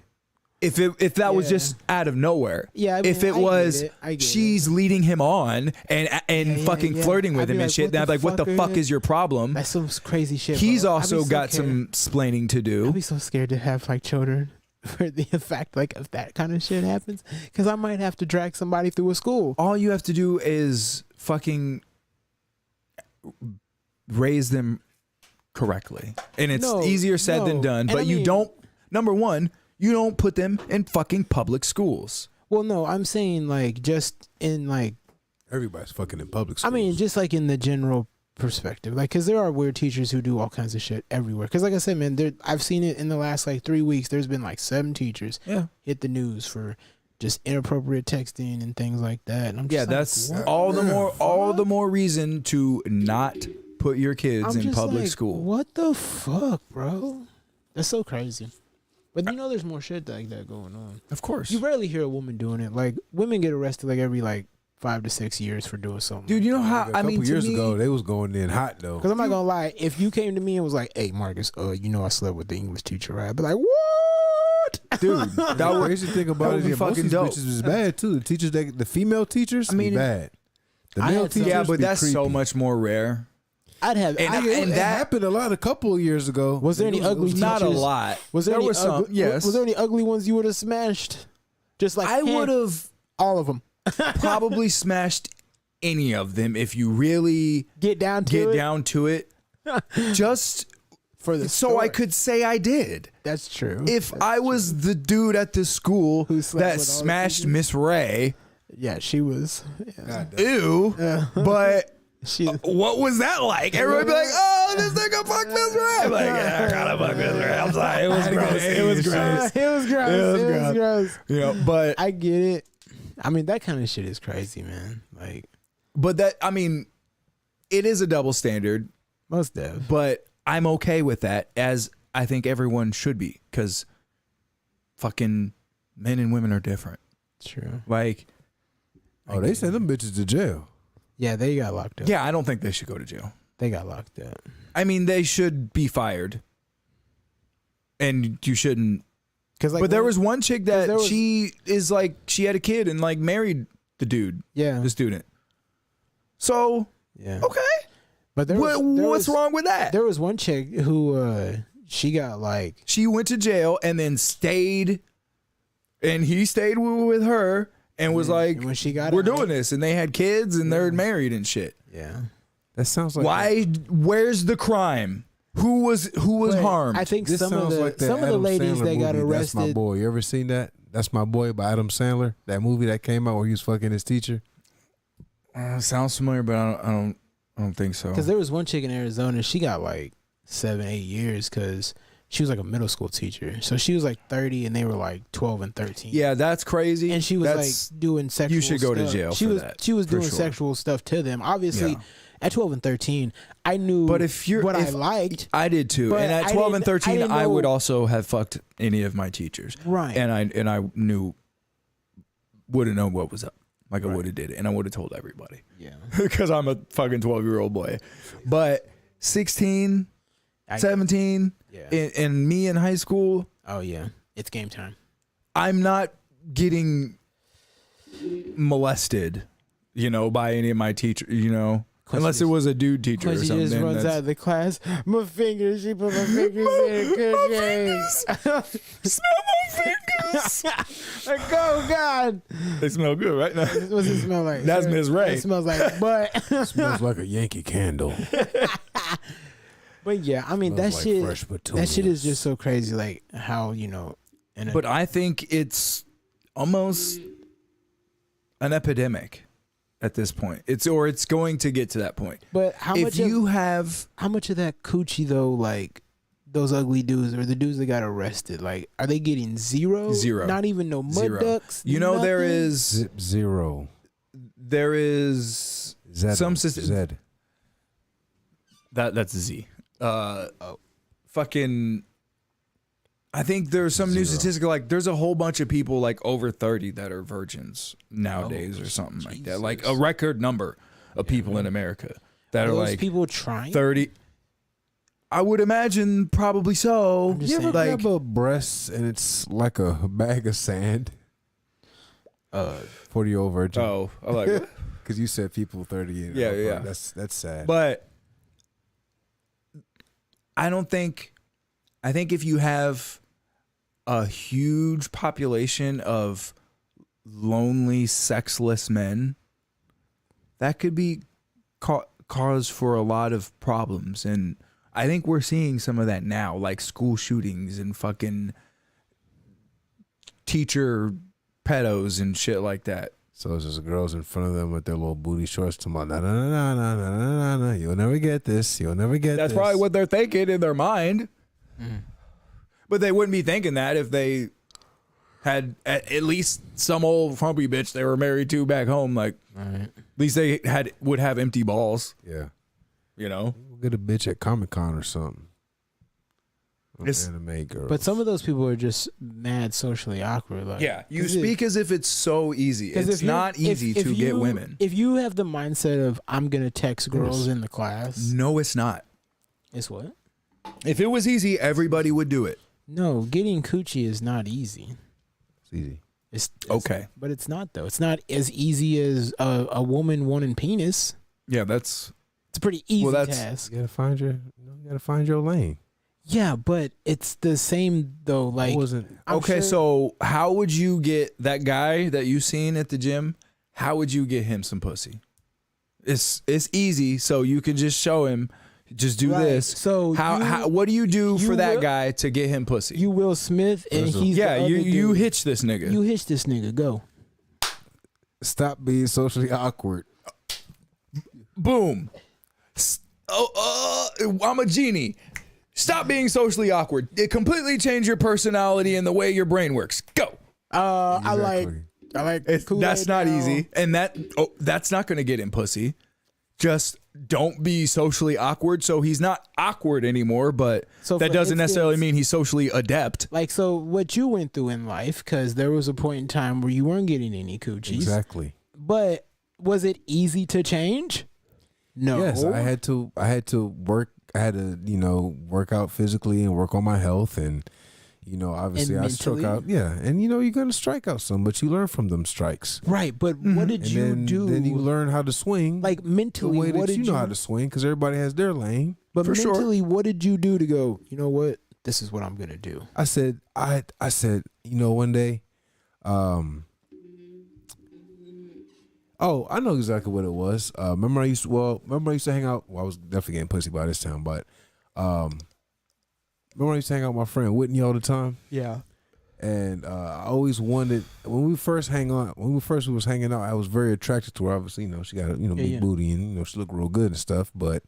if that was just out of nowhere, if it was she's leading him on and fucking flirting with him and shit, then I'd be like, what the fuck is your problem? That's some crazy shit. He's also got some splaining to do. I'd be so scared to have children for the fact if that kind of shit happens, because I might have to drag somebody through a school. All you have to do is fucking raise them correctly, and it's easier said than done. But you don't. Number one. You don't put them in fucking public schools. Well, no, I'm saying just in everybody's fucking in public schools. I mean, just in the general perspective. Like, because there are weird teachers who do all kinds of shit everywhere. Because like I said, man, I've seen it in the last like 3 weeks. There's been like 7 teachers hit the news for just inappropriate texting and things like that. And I'm just that's like, all the more reason to not put your kids in public school. What the fuck, bro? That's so crazy. But you know, there's more shit like that going on. Of course. You rarely hear a woman doing it. Like, women get arrested like every like 5 to 6 years for doing something. Dude, you know how A couple years ago, they was going in hot though. Because I'm not gonna lie, if you came to me and was like, "Hey, Marcus, you know I slept with the English teacher, right?" I'd be like, "What, dude?" That was crazy thing about would it. be Most of fucking these dope. bitches was bad too. The teachers, the female teachers, I mean, be bad. The I male had some- teachers, Yeah, but be that's so creepy. much more rare. I'd have." And that happened a couple of years ago. Was there any ugly Not a teachers? lot. Was there, There any was some, ugly, yes. Was there any ugly ones you would have smashed? Just like I would have all of them. probably smashed any of them if you really Get down to get it down to it. Just for the so I could say I did. That's true. If I was the dude at the school Who slept that with all the smashed teachers? Miss Ray, yeah, she was. Yeah. God damn. ew, but She. what was that like? Everybody be like, "Oh, this nigga fucked Miss Ray." I'm like, "Yeah, I gotta fuck Miss Ray." I'm sorry, it was gross. It was gross. It was gross. It was gross. You know, but I get it. I mean, that kind of shit is crazy, man. Like, that, I mean, it is a double standard, most dev. but I'm okay with that, as I think everyone should be, because fucking men and women are different. True. Like, Oh, they sent them bitches to jail. Yeah, they got locked up. yeah, I don't think they should go to jail. They got locked up. I mean, they should be fired, and you shouldn't. Cause like, But there was one chick that there was- she is like, she had a kid and like married the dude, yeah, the student. So, yeah. okay. But there What's was wrong with that? There was one chick who she got like She went to jail and then stayed, and he stayed with her and was like, when she got we're out- doing this. And they had kids and they're married and shit. yeah. That sounds like Why? Where's the crime? Who was But harmed? I think This some of sounds the like that some of the Adam ladies Sandler that got movie, That's My arrested. Boy. You ever seen that? That's My Boy by Adam Sandler. That movie that came out where he was fucking his teacher. Sounds familiar, but I don't think so. Because there was one chick in Arizona, she got like 7-8 years because she was like a middle school teacher. So she was like 30 and they were like 12 and 13. Yeah, that's crazy. And she was That's- like doing sexual you should go to stuff. jail She for was that, she was for doing sure. sexual stuff to them. Obviously, Yeah. at 12 and 13, I knew But if you're what I if- liked. I did too. But And at I 12 and didn't- I 13, didn't I would know- also have fucked any of my teachers. Right. And I knew, would have known what was up. Like I would have did it, and I would have told everybody. Yeah. Because I'm a fucking 12-year-old boy. But 16, 17, Yeah. and me in high school, Oh yeah. It's game time. I'm not getting molested, by any of my teachers, unless it was a dude teacher or Because he something. just then runs that's- out of the class. My fingers. She put my fingers in a good shape. Smell my fingers. Like, oh God. They smell good, right? What's it smell like? That's Miss Ray. It smells like butt. Smells like a Yankee candle. But yeah, I mean that Smells like shit. fresh That shit petunias. is just so crazy. Like how in a, But I think it's almost an epidemic at this point. It's going to get to that point. but how If much you of, have how much of that coochie though, like those ugly dudes or the dudes that got arrested, like are they getting zero? Zero. Not even no mud Zero. ducks. there nothing? is Zip zero. some system Zed. that's a Z. Fucking. I think there's some new Zero. statistic like there's a whole bunch of people like over 30 that are virgins nowadays or something like that. Like a record number of people in America that Are are those like people trying. 30. I would imagine probably so. I'm just You ever saying. grab a breast and it's like a bag of sand? 40-year-old virgin. Oh, I like it. Because you said people 30 and Yeah, over. yeah. That's sad. But I think if you have a huge population of lonely, sexless men, that could be cause for a lot of problems. And I think we're seeing some of that now, like school shootings and fucking teacher pedos and shit like that. So it's just girls in front of them with their little booty shorts talking about, nah. You'll never get this. You'll never get That's this. probably what they're thinking in their mind. But they wouldn't be thinking that if they had at least some old frumpy bitch they were married to back home. Like, Right. at least they would have empty balls, Yeah. you know? We'll get a bitch at Comic-Con or something. It's- Anime girls. But some of those people are just mad socially awkward. Like, Yeah, you 'cause it- speak as if it's so easy. 'cause It's if you- not easy if to you- get women. If you have the mindset of I'm gonna text girls in the class, No, it's not. it's what? If it was easy, everybody would do it. No, getting coochie is not easy. It's easy. It's Okay. but it's not though. It's not as easy as a woman wanting penis. Yeah, that's It's a pretty easy that's- task. You gotta find your lane. Yeah, but it's the same though. Like, It wasn't. I'm okay. sure- So how would you get that guy that you seen at the gym? How would you get him some pussy? It's easy. So you can just show him, just do Right. this. So how what do you do for you that will- guy to get him pussy? you Will Smith and Listen. he's yeah, the you other you dude. hitch this nigga. You hitch this nigga. Go. Stop being socially awkward. Boom. I'm a genie. Stop being socially awkward. It completely changed your personality and the way your brain works. Go. I like Kool-Aid That's not now. easy, and that's not going to get him pussy. Just don't be socially awkward. So he's not awkward anymore, but So that for doesn't necessarily instance- mean he's socially adept. Like, so what you went through in life, because there was a point in time where you weren't getting any coochies. Exactly. But was it easy to change? No. Yes, I had to work. I had to, work out physically and work on my health, and obviously And I struck mentally? out. Yeah, and you're gonna strike out some, but you learn from them strikes. Right, but what did And you then, do? Then you learn how to swing, like the mentally, way what that did you know how to swing, because everybody has their lane. But For sure. mentally, what did you do to go? You know what? This is what I'm gonna do. I said, one day, oh, I know exactly what it was. Remember I used to hang out. Well, I was definitely getting pussy by this time, but remember I used to hang out with my friend Whitney all the time. Yeah. And I always wanted, when we first was hanging out, I was very attracted to her. Obviously, she got a big yeah. booty, and she looked real good and stuff. But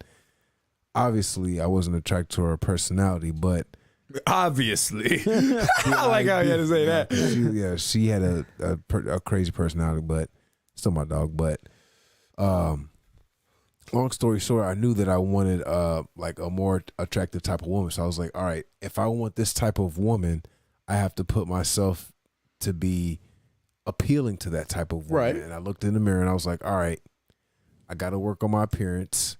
obviously, I wasn't attracted to her personality. But Obviously, I like how you had to say that. she had a crazy personality, but still my dog. But long story short, I knew that I wanted like a more attractive type of woman. So I was like, all right, if I want this type of woman, I have to put myself to be appealing to that type of woman. Right. And I looked in the mirror and I was like, all right, I got to work on my appearance.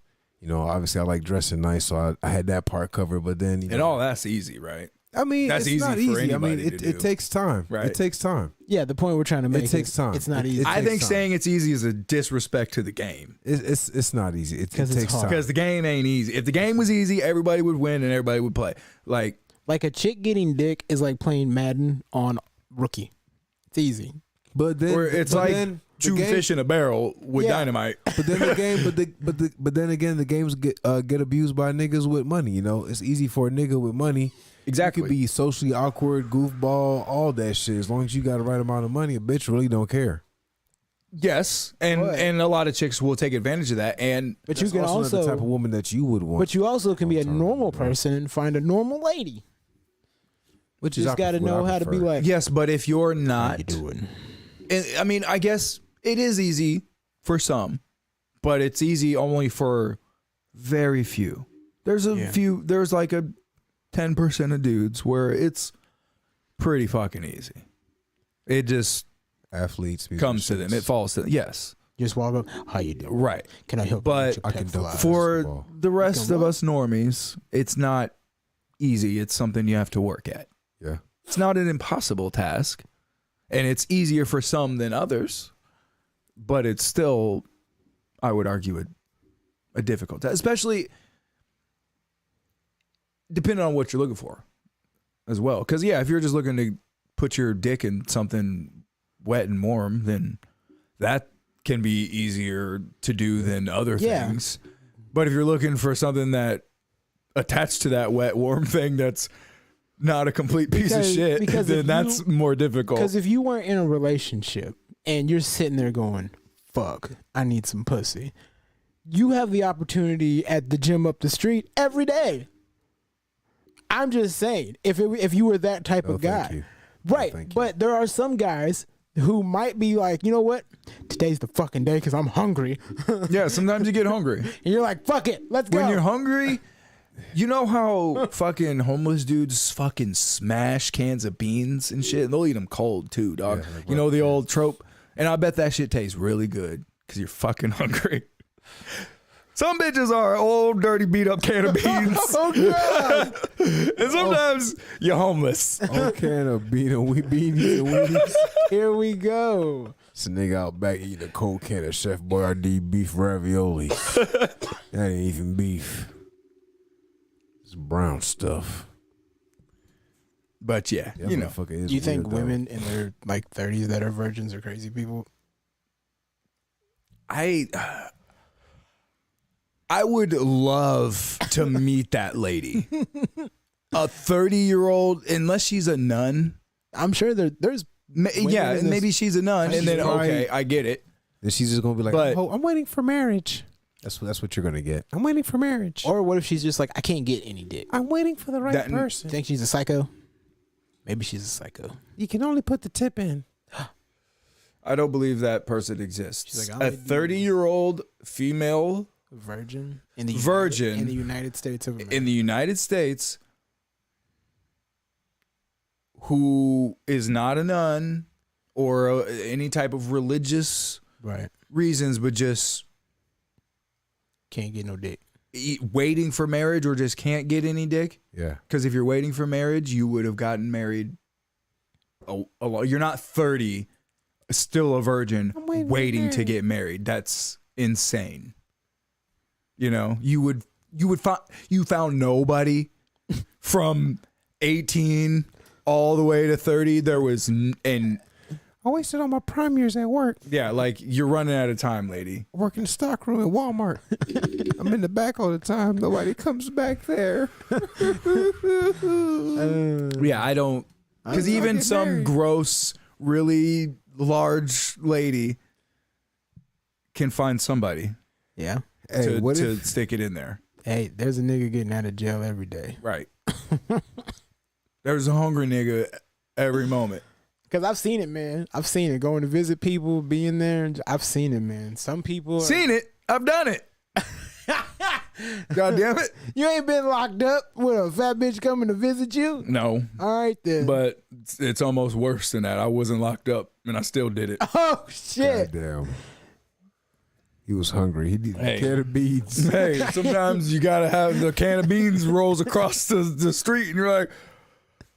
Obviously I like dressing nice, so I had that part covered. But then, And all that's easy, right? I mean, that's it's easy not for easy. I mean, anybody to do. it takes time. Right. It takes time. Yeah, the point we're trying to make takes is time. It's not It easy. I takes think time. saying it's easy is a disrespect to the game. It's not easy. It 'Cause it's takes hard. time. Because the game ain't easy. If the game was easy, everybody would win and everybody would play. Like, Like a chick getting dick is like playing Madden on rookie. It's easy. But then, or it's but like then the shooting game- fish in a barrel with Yeah. dynamite. But then the game, but then again, the games get abused by niggas with money. It's easy for a nigga with money. Exactly. You could be socially awkward, goofball, all that shit. As long as you got the right amount of money, a bitch really don't care. Yes, and But- and a lot of chicks will take advantage of that. And But That's you can not the type of also woman that you would want. but you also can be a Long-term, normal yeah. person and find a normal lady. Which You just got to know how to be like, yes, but if you're how not, you doing? and, I mean, I guess it is easy for some, but it's easy only for very few. There's a Yeah. few. There's like a 10% of dudes where it's pretty fucking easy. It just athletes comes to them. It musicians. falls to them. Yes, Just walk up. How you doing? right. Can I help But you with your I pet can dunk fly? For basketball. the rest can of what? us normies, it's not easy. It's something you have to work at. Yeah. It's not an impossible task, and it's easier for some than others, but it's still, I would argue, a difficult task, especially depending on what you're looking for as well. Because, yeah, if you're just looking to put your dick in something wet and warm, then that can be easier to do than other Yeah. things. But if you're looking for something that attached to that wet, warm thing that's not a complete piece of Because- shit, because then if that's more difficult. Because if you weren't in a relationship and you're sitting there going, fuck, I need some pussy. You have the opportunity at the gym up the street every day. I'm just saying, if you were that type of guy. Thank you. Right, thank you. but there are some guys who might be like, you know what? Today's the fucking day because I'm hungry. Yeah, sometimes you get hungry. And you're like, fuck it, let's go. When you're hungry, you know how fucking homeless dudes fucking smash cans of beans and shit? And they'll eat them cold too, dog. Yeah, like you know the old trope? And I bet that shit tastes really good because you're fucking hungry. Some bitches are an old, dirty, beat up can of beans. Oh, God. And sometimes you're homeless. Oh, can of beanies and weenies. Here we go. This nigga out back eating a cold can of Chef Boyardee beef ravioli. That ain't even beef. It's brown stuff. But yeah, That you know. motherfucker is Do you think weird, though. women in their like 30s that are virgins are crazy people? I would love to meet that lady. A 30-year-old, unless she's a nun. I'm sure there's Yeah, in and this- maybe she's a nun, and then probably- okay, I get it. Then she's just gonna be like, But- "Oh, I'm waiting for marriage." That's what you're gonna get. I'm waiting for marriage. Or what if she's just like, I can't get any dick? I'm waiting for the right That- person. Think she's a psycho? Maybe she's a psycho. You can only put the tip in. I don't believe that person exists. She's like, a I'll do- 30-year-old female Virgin in the Virgin. in the United States of America. in the United States who is not a nun or any type of religious Right. reasons, but just Can't get no dick. waiting for marriage or just can't get any dick. Yeah. Because if you're waiting for marriage, you would have gotten married. You're not 30, still a virgin, I'm waiting to waiting get to get married. That's insane. You know, you found nobody from 18 all the way to 30. There was and I wasted all my prime years at work. yeah, like you're running out of time, lady. I work in the stock room at Walmart. I'm in the back all the time. Nobody comes back there. Yeah, I don't. Because I'll even get some married. gross, really large lady can find somebody Yeah. Hey, to, what to if stick it in there. Hey, there's a nigga getting out of jail every day. Right. There's a hungry nigga every moment. Cause I've seen it, man. I've seen it. Going to visit people, being there. And I've seen it, man. Some people. Seen it. I've done it. God damn it. You ain't been locked up with a fat bitch coming to visit you. No, All right then. but it's almost worse than that. I wasn't locked up and I still did it. Oh shit. goddamn. He was hungry. He did Hey. a can of beans. Hey, sometimes you gotta have the can of beans rolls across the street, and you're like,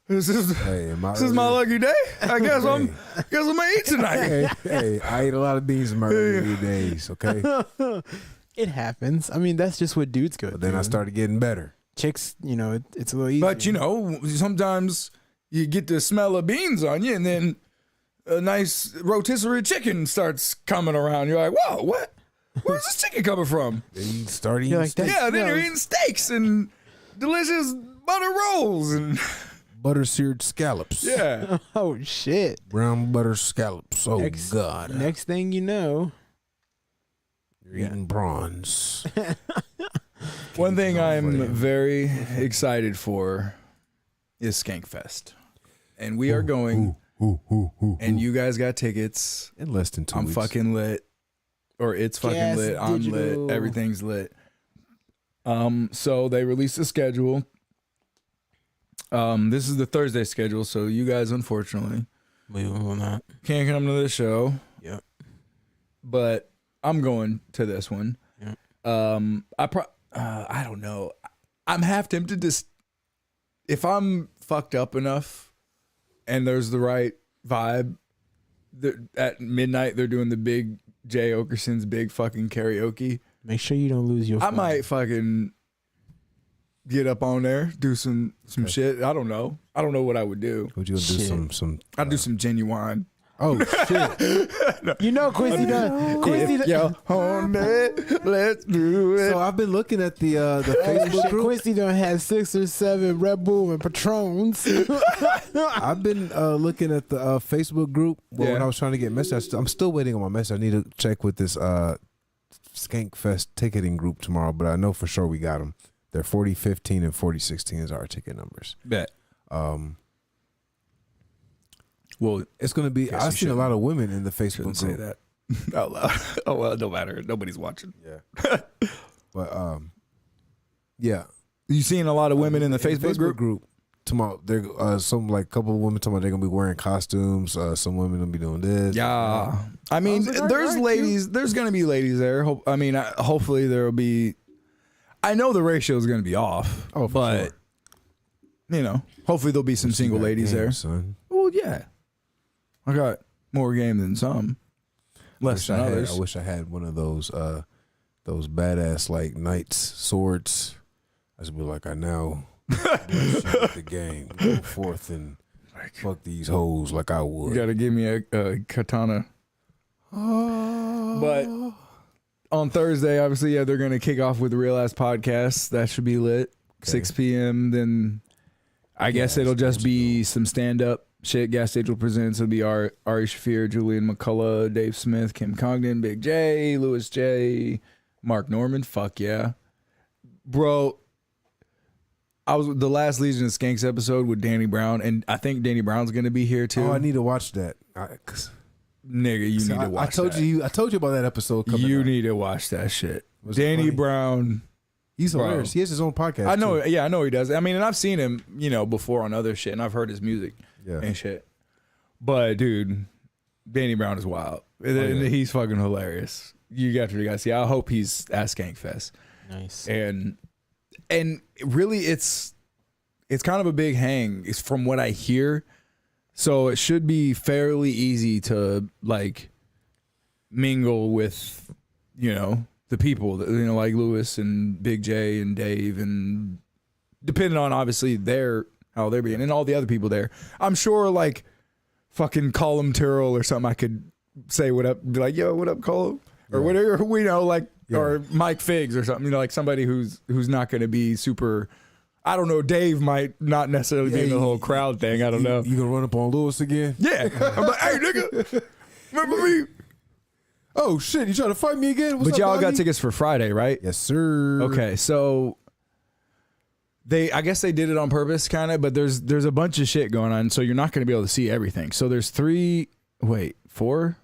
"This is Hey, this is my lucky day. I guess I'm gonna eat tonight." Hey, I ate a lot of beans in my early days, okay? It happens. I mean, that's just what dudes go But then I through. started getting better. Chicks, you know, it's a little easier. But you know, sometimes you get the smell of beans on you, and then a nice rotisserie chicken starts coming around. You're like, "Whoa, what? Where's this chicken coming from?" Then you start eating You're like, steak. that's- Yeah, then you're no. eating steaks and delicious butter rolls, and butter seared scallops. yeah. Oh shit. Brown butter scallops. Oh, Next- God. Next thing you know, You're eating prawns. One thing Keep it I'm going. very excited for is Skankfest, and we are going. And you guys got tickets. In less than 2 I'm weeks. fucking lit, or it's fucking Gas lit. I'm Digital. lit. Everything's lit. So they released a schedule. This is the Thursday schedule, so you guys unfortunately we will not. can't come to this show. Yep. But I'm going to this one. Yep. I don't know. I'm half tempted to. If I'm fucked up enough, and there's the right vibe, at midnight they're doing the big Jay Okerson's big fucking karaoke. Make sure you don't lose your. I phone. might fucking get up on there, do some shit. I don't know. I don't know what I would do. Would you gonna do Shit. some I'd do some genuine. Oh shit! You know Quincy done. Quincy If you're on it, let's do it. So I've been looking at the Facebook Shit, group. Quincy done had 6 or 7 Red Bull and Patrons. I've been looking at the Facebook group when Yeah. I was trying to get messages. I'm still waiting on my message. I need to check with this Skank Fest ticketing group tomorrow, but I know for sure we got them. They're 4015 and 4016 is our ticket numbers. Bet. Well, It's going to be. Guess I've you seen a shouldn't- lot of women in the Facebook shouldn't say group. that out loud. Oh well, it don't matter. Nobody's watching. Yeah. But yeah. You seen a lot of women in the Facebook group? Tomorrow, there some like couple of women talking about they're gonna be wearing costumes. Some women gonna be doing this. Yeah, I mean, was like, there's alright, ladies. There's gonna be ladies there. Hopefully there will be. I know the ratio is gonna be off. Oh, for but sure. you know, hopefully there'll be some single That ladies game, there. son. Well, yeah, I got more game than some, less than others. I wish I had one of those badass like knights swords. I should be like, I now bless you with the game. Go forth and fuck these hoes like I would. You gotta give me a katana. But on Thursday, obviously, yeah, they're gonna kick off with the Real Ass Podcast. That should be lit. 6 p.m. Then I guess it'll just be some stand up shit. Gas Stage will present. It'll be Ari Shafir, Julian McCullough, Dave Smith, Kim Congdon, Big J, Louis J, Mark Norman. Fuck yeah, bro. I was the last Legion of Skanks episode with Danny Brown, and I think Danny Brown's gonna be here too. Oh, I need to watch that. Nigga, you need to watch. I told that. you. I told you about that episode. Coming You out. need to watch that shit. Was it Danny funny? Brown. He's Bro. hilarious. He has his own podcast. I know. too. Yeah, I know he does. I mean, and I've seen him, before on other shit, and I've heard his music Yeah. and shit. But dude, Danny Brown is wild. And he's fucking hilarious. You got to see. I hope he's at Skank Fest. Nice. And really, it's kind of a big hang. It's from what I hear, so it should be fairly easy to like mingle with, the people that, like Lewis and Big J and Dave, and depending on obviously how they're being and all the other people there. I'm sure like fucking Colum Tyrrell or something I could say what up, be like, yo, what up, Colum? Or whatever, or Mike Figs or something, like somebody who's not going to be super. I don't know. Dave might not necessarily be in the whole crowd thing. I don't know. You gonna run up on Lewis again? Yeah, I'm like, hey nigga, remember me? Oh shit! You trying to fight me again? What's But up, y'all got doggy? tickets for Friday, right? Yes, sir. Okay, so I guess they did it on purpose, kind of. But there's a bunch of shit going on, so you're not going to be able to see everything. So there's 4.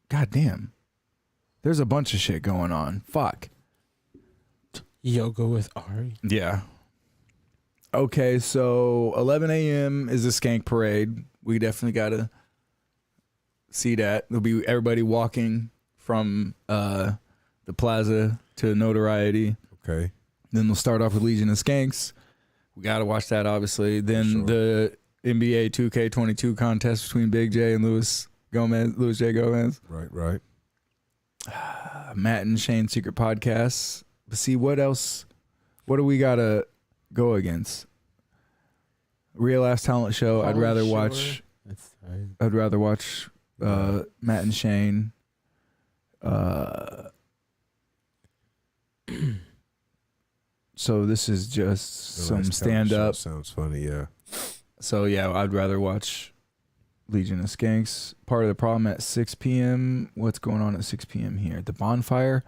God damn. There's a bunch of shit going on. Fuck. Yoga with Ari. Yeah. Okay, so 11 a.m. is the Skank Parade. We definitely got to see that. There'll be everybody walking from the plaza to Notoriety. Okay. Then they'll start off with Legion of Skanks. We got to watch that, obviously. Then Sure. the NBA 2K22 contest between Big J and Louis J. Gomez. Right. Matt and Shane Secret Podcasts. But see, what else? What do we got to go against? Real Ass Talent Show. I'd rather watch. That's right. I'd rather watch Matt and Shane. So this is just The some last stand talent up. show sounds funny. Yeah. So yeah, I'd rather watch Legion of Skanks. Part of the problem at 6 p.m. What's going on at 6 p.m. here? The bonfire.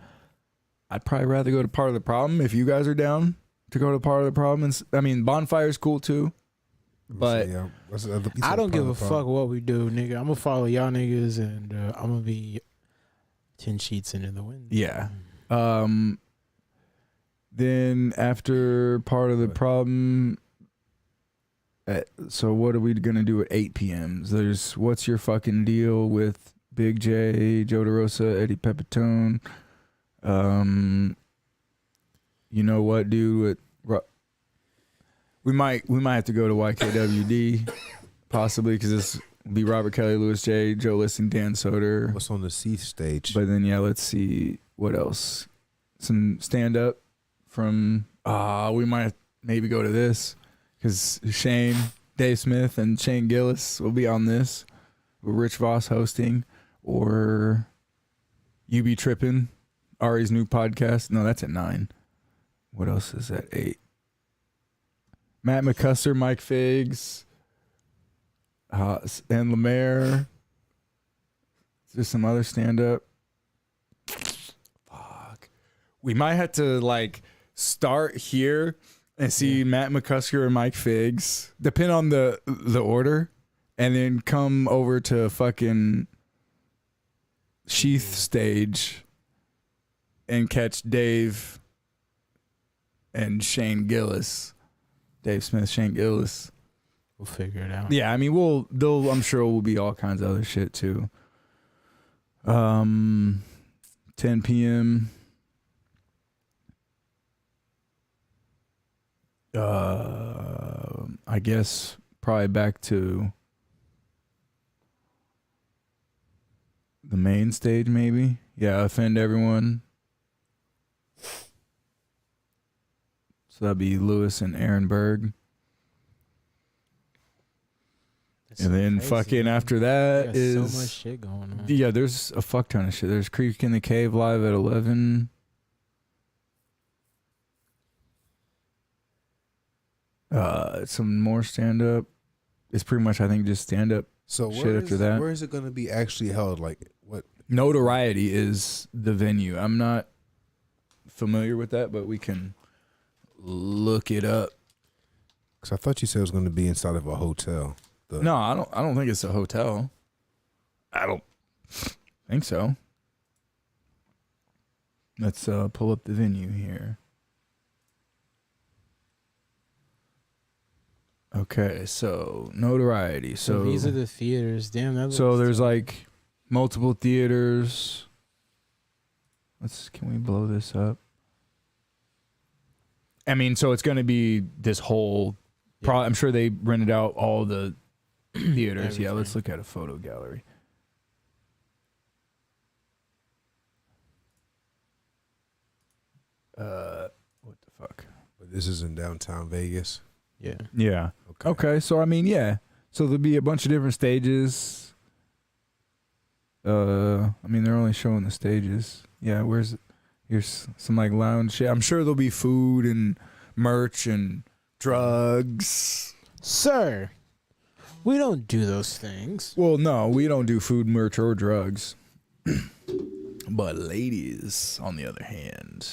I'd probably rather go to Part of the Problem if you guys are down to go to Part of the Problem. Bonfire's cool too. But yeah, I don't give a fuck what we do, nigga. I'm gonna follow y'all niggas, and I'm gonna be 10 sheets into the wind. yeah. Then after Part of the Problem, so what are we gonna do at 8 p.m.? There's What's Your Fucking Deal with Big J, Joe DeRosa, Eddie Pepitone. You know what, dude? We might have to go to YKWd possibly, because this will be Robert Kelly, Louis J, Joe Liston, Dan Soder. What's on the C stage? But then let's see what else. Some stand up from. We might maybe go to this because Shane, Dave Smith and Shane Gillis will be on this, with Rich Voss hosting, or You Be Trippin', Ari's new podcast. No, that's at 9. What else is at 8? Matt McCusker, Mike Figs, and Lemaire. There's some other stand-up. Fuck. We might have to, like, start here and see Matt McCusker and Mike Figs, depend on the order, and then come over to fucking Sheath stage and catch Dave and Shane Gillis. Dave Smith, Shane Gillis. We'll figure it out. Yeah, I mean, I'm sure will be all kinds of other shit too. 10 p.m. I guess probably back to the main stage, maybe. Yeah, Offend Everyone. So that'd be Lewis and Aaron Berg. That's And then crazy, fucking man. after We that got is so much shit going on. yeah, there's a fuck ton of shit. There's Creek in the Cave live at 11. Some more stand up. It's pretty much I think just stand up. So Shit after that. where is it going to be actually held? Like what? Notoriety is the venue. I'm not familiar with that, but we can look it up. Because I thought you said it was going to be inside of a hotel. No, I don't think it's a hotel. I don't think so. Let's pull up the venue here. Okay, so Notoriety. So these are the theaters. Damn, that So looks there's tough. like multiple theaters. Can we blow this up? I mean, so it's going to be this whole. Yeah. I'm sure they rented out all the theaters. Yeah, let's Everything. look at a photo gallery. What the fuck? But this is in downtown Vegas. Yeah. Yeah. Okay. So I mean, yeah. So there'll be a bunch of different stages. I mean, they're only showing the stages. Yeah. Here's some like lounge shit. I'm sure there'll be food and merch and drugs. Sir, we don't do those things. Well, no, we don't do food, merch, or drugs. But ladies, on the other hand,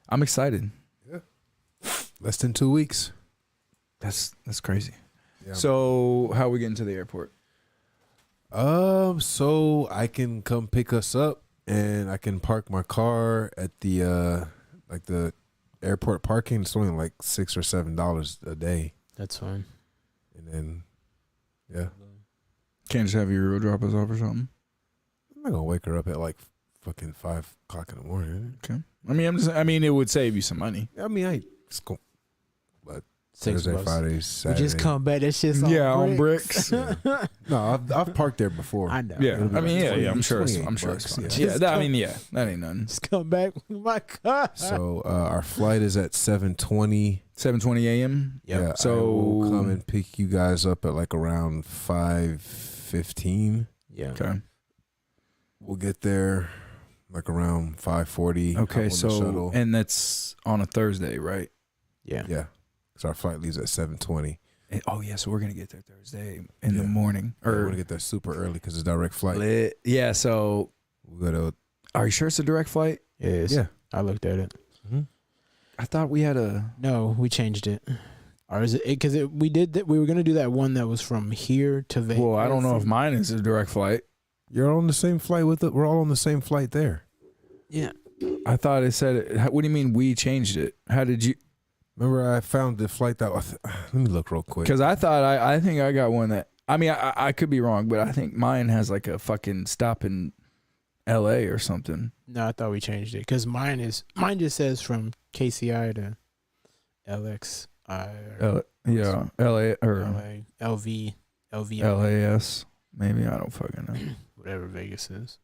I'm excited. Less than 2 weeks. That's crazy. Yeah. So, how are we getting to the airport? So I can come pick us up and I can park my car at the like the airport parking. It's only like $6 or $7 a day. That's fine. And then yeah. Can't just have your girl drop us off or something? I'm not gonna wake her up at like fucking 5 o'clock in the morning. Okay. I mean, it would save you some money. I mean I just go $6. Thursday, Friday, We Saturday. just come back. That shit's on on bricks. bricks. Yeah. No, I've parked there before. I know. Yeah, It'll be I mean, like yeah, 20, I'm sure it's 28 fine. bucks, Yeah, yeah. I mean, yeah, that ain't nothing. Just come back with my car. So our flight is at 7:20. 7:20 a.m. Yep. Yeah, So- I will come and pick you guys up at like around 5:15. Yeah. Okay. We'll get there like around 5:40. hop Okay. on the So, shuttle. and that's on a Thursday, right? Yeah. yeah, so our flight leaves at 7:20. Oh yeah. So we're gonna get there Thursday in the Yeah. morning. We're Or gonna get there super early because it's a direct flight. lit. Yeah. So, We gotta. are you sure it's a direct flight? It is. Yeah. I looked at it. I thought we had a. No, we changed it. Or is it because we did that? We were gonna do that one that was from here to Vegas. Well, I don't know if mine is a direct flight. You're on the same flight with it. We're all on the same flight there. Yeah. I thought it said. What do you mean we changed it? How did you? Remember, I found the flight that. Let me look real quick. Because I thought I think I got one that. I mean, I could be wrong, but I think mine has like a fucking stop in L.A. or something. No, I thought we changed it because mine just says from KCI to LX. Yeah, L.A. or LA, LV, LAS. Maybe I don't fucking know. whatever Vegas is.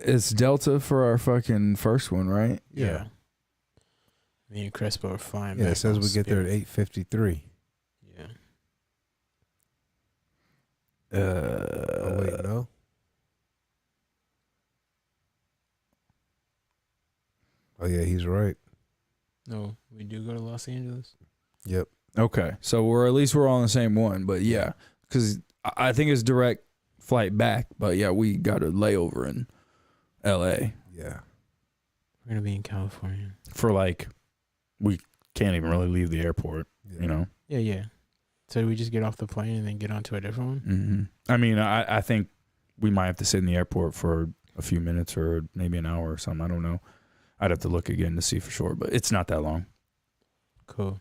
It's Delta for our fucking first one, right? Yeah. Me and Crespo are flying back. Yeah, it says on we get there at Spirit. 8:53. Yeah. Oh wait, no. Oh yeah, he's right. No, we do go to Los Angeles. Yep. Okay, so we're on the same one, but yeah, because I think it's direct flight back, but yeah, we got a layover in L.A. Yeah. We're gonna be in California. for like we can't even really leave the airport, Yeah. you know. Yeah. So we just get off the plane and then get onto a different one. I mean, I think we might have to sit in the airport for a few minutes or maybe an hour or something. I don't know. I'd have to look again to see for sure, but it's not that long. Cool.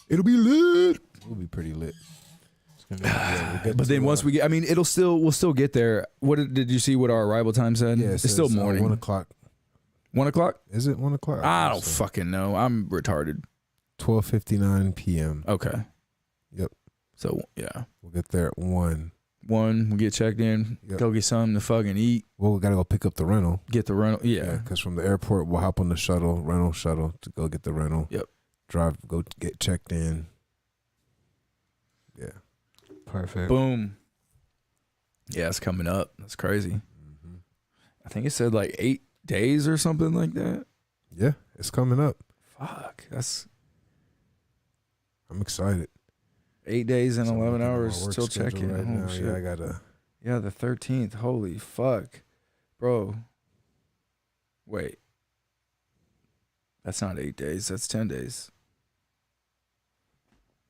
It'll be lit. We'll be pretty lit. It's gonna be We'll get But then to, once we get, I mean, we'll still get there. What did you see? What our arrival time said? yeah, It's still morning. 1 o'clock. 1 o'clock? Is it 1 o'clock? I don't fucking know. I'm retarded. 12:59 p.m. Okay. Yep. So yeah, We'll get there at 1. we get checked in, Yep. go get something to fucking eat, Well, we gotta go pick up the rental. get the rental. Yeah. Because from the airport, we'll hop on the rental shuttle to go get the rental. Yep. Drive, go get checked in. Yeah. perfect. Boom. Yeah, it's coming up. That's crazy. Mm-hmm. I think it said like 8 days or something like that. Yeah, it's coming up. Fuck. That's I'm excited. 8 days and So I'm 11 looking at my hours work till schedule check-in. right Oh, now. shit. Yeah, I gotta. Yeah, the 13th. Holy fuck. Bro. Wait. That's not 8 days. That's 10 days.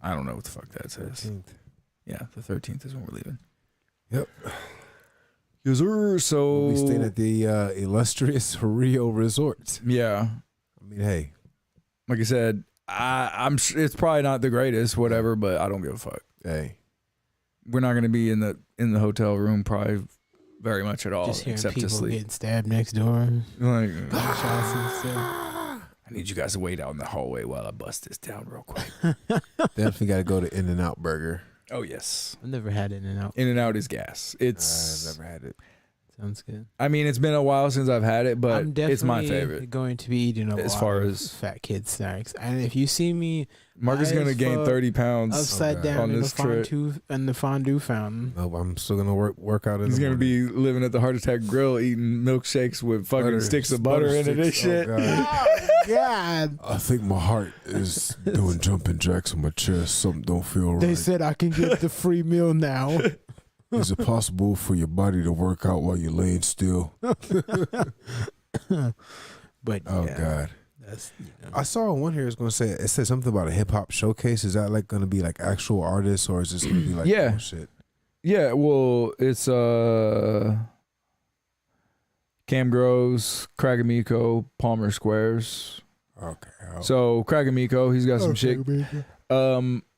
I don't know what the fuck that says. 13th. Yeah, the 13th is when we're leaving. Yep. Yes, sir. So, We'll be staying at the illustrious Rio Resort. yeah. I mean, hey, Like I said, I'm it's probably not the greatest, whatever, but I don't give a fuck. hey. We're not going to be in the hotel room probably very much at all, Just hearing except to people sleep. getting stabbed next door. Like, Shots and stuff. I need you guys to wait out in the hallway while I bust this down real quick. Definitely got to go to In-N-Out Burger. Oh yes, I've never had In-N-Out. In-N-Out is gas. I've It's never had it. Sounds good. I mean, it's been a while since I've had it, but I'm definitely it's my favorite. going to be eating a As lot far of as- fat kid snacks. And if you see me Mark is high going to as gain fuck, 30 pounds. upside God. down On in the this trip. fondue fountain, No, I'm still gonna work out. He's going to be living at the Heart Attack Grill eating milkshakes with fucking sticks of butter in it and shit. Oh, God. oh God! I think my heart is doing jumping jacks on my chest. Something don't feel right. They said I can get the free meal now. Is it possible for your body to work out while you're laying still? But Oh yeah, God. that's I saw one here. It's gonna say it said something about a hip hop showcase. Is that like gonna be like actual artists or is this gonna be like Yeah. bullshit? Yeah, well, it's Cam Groves, Kragamiko, Palmer Squares. Okay. So Kragamiko, he's got some shit.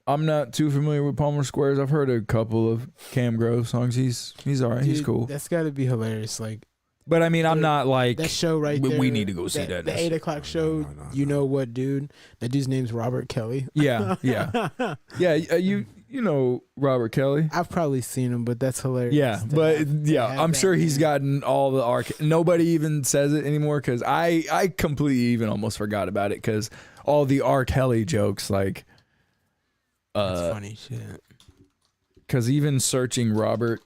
I'm not too familiar with Palmer Squares. I've heard a couple of Cam Groves songs. He's all right. He's Dude, cool. That's got to be hilarious. Like But I mean, I'm not like that show right we- there. we need to go see that. The 8:00 show. No. You know what, dude? That dude's name's Robert Kelly. yeah. You know Robert Kelly. I've probably seen him, but that's hilarious. Yeah, to but have- to yeah, have I'm that sure he's name. gotten all the nobody even says it anymore because I completely even almost forgot about it because all the R. Kelly jokes like That's funny shit. because even searching Robert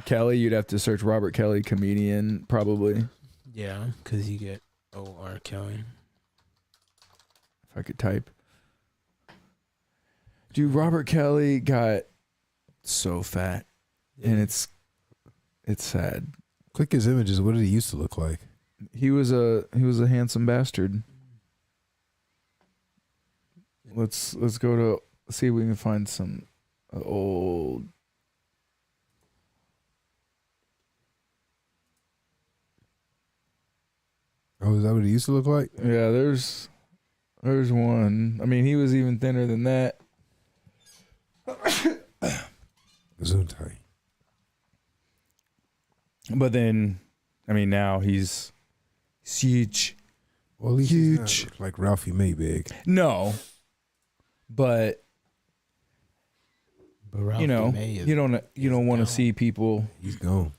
Kelly, you'd have to search Robert Kelly comedian probably. Yeah, because you get O.R. Kelly. If I could type. Dude, Robert Kelly got so fat and it's sad. Click his images. What did he used to look like? He was a handsome bastard. Let's go to see if we can find some old. Oh, is that what he used to look like? Yeah, there's one. I mean, he was even thinner than that. Gesundheit. But then, I mean, now he's huge. Well, he's Huge. not like Ralphie Maybig. No, but But you know, May is- you don't want to gone. see people. He's gone.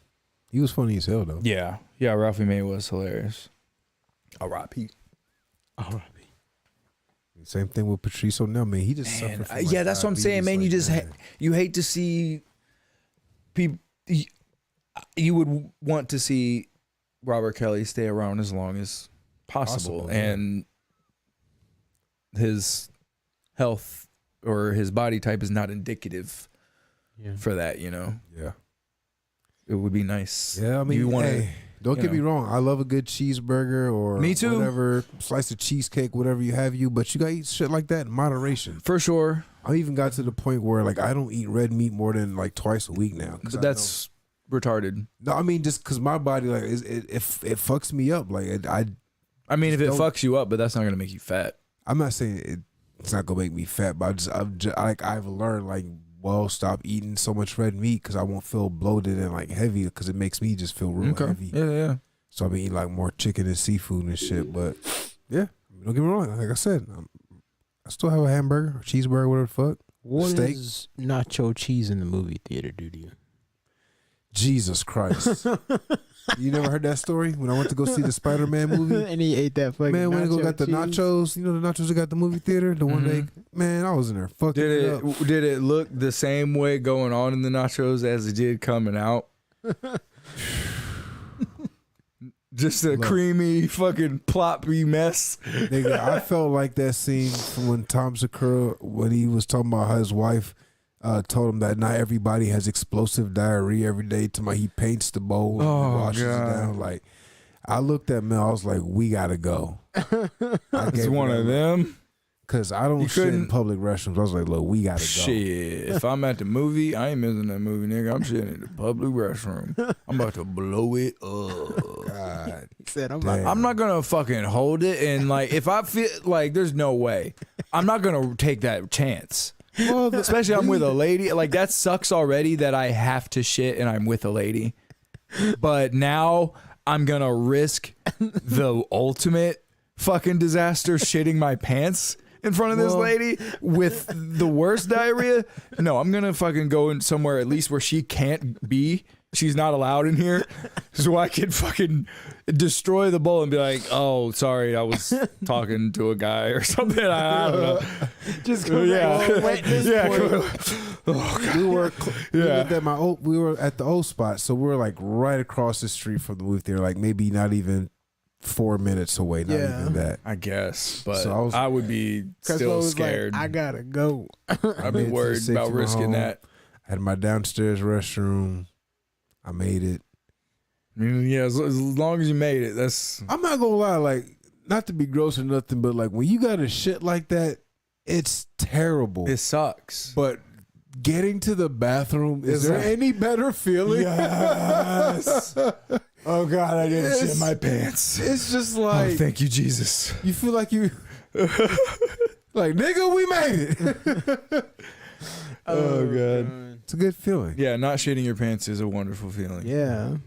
He was funny as hell though. Yeah, Yeah, Ralphie May was hilarious. R.I.P. R.I.P. Same thing with Patrice O'Neal, man. He just Man, suffered from yeah, that's what I'm saying, man. You just man. you hate to see people. You would want to see Robert Kelly stay around as long as possible, yeah. and his health or his body type is not indicative for that. You know, Yeah. it would be nice. Yeah, I mean, you want hey, don't get me wrong. I love a good cheeseburger or Me too. whatever, slice of cheesecake, whatever you have, but you gotta eat shit like that in moderation. for sure. I even got to the point where like I don't eat red meat more than like twice a week now. But that's retarded. No, I mean just because my body like it fucks me up. Like I mean, if it don't- fucks you up, but that's not gonna make you fat. I'm not saying it's not gonna make me fat, but I've learned like, well, stop eating so much red meat because I won't feel bloated and like heavy because it makes me just feel real heavy. Yeah. So I've been eating like more chicken and seafood and shit. But yeah, don't get me wrong. Like I said, I still have a hamburger, or cheeseburger, whatever the fuck. What Steak. does nacho cheese in the movie theater do to you? Jesus Christ. You never heard that story? When I went to go see the Spider-Man movie? And he ate that fucking Man, when I go nacho got the cheese? nachos, you know the nachos that got the movie theater? The one day, man, I was in there fucking Did it up. did it look the same way going on in the nachos as it did coming out? Just a Look. creamy fucking ploppy mess. Nigga, I felt like that scene from when Tom Segura, when he was talking about how his wife told him that not everybody has explosive diarrhea every day. To my, he paints the bowl and Oh, washes God. it down. Like, I looked at Mel, I was like, we gotta go. It's one of them. Because I don't You shit in couldn't- public restrooms. I was like, look, we gotta go. Shit. If I'm at the movie, I ain't missing that movie, nigga. I'm shitting in the public restroom. I'm about to blow it up. God. He said, I'm Damn. I'm not gonna fucking hold it, and like if I feel like there's no way, I'm not gonna take that chance. Well, Especially I'm with a lady. Like that sucks already that I have to shit and I'm with a lady. But now I'm gonna risk the ultimate fucking disaster, shitting my pants in front of this lady with the worst diarrhea. No, I'm gonna fucking go in somewhere at least where she can't be. She's not allowed in here, so I can fucking destroy the bowl and be like, "Oh, sorry, I was talking to a guy or something." I don't know. just we were we were at the old spot, so we were like right across the street from the movie theater, like maybe not even 4 minutes away, not even that. I guess, but So I would be still scared. I gotta go. I'd made be it to the worried six about in my risking home. that. I had my downstairs restroom. I made it. I mean, yeah, as long as you made it, that's I'm not gonna lie, like, not to be gross or nothing, but like when you got a shit like that, it's terrible. it sucks. But getting to the bathroom, is there any better feeling? Yes. Oh God, I didn't shit my pants. It's just like, Thank you, Jesus. you feel like you, like, nigga, we made it. Oh God. It's a good feeling. Yeah, not shitting your pants is a wonderful feeling. Yeah.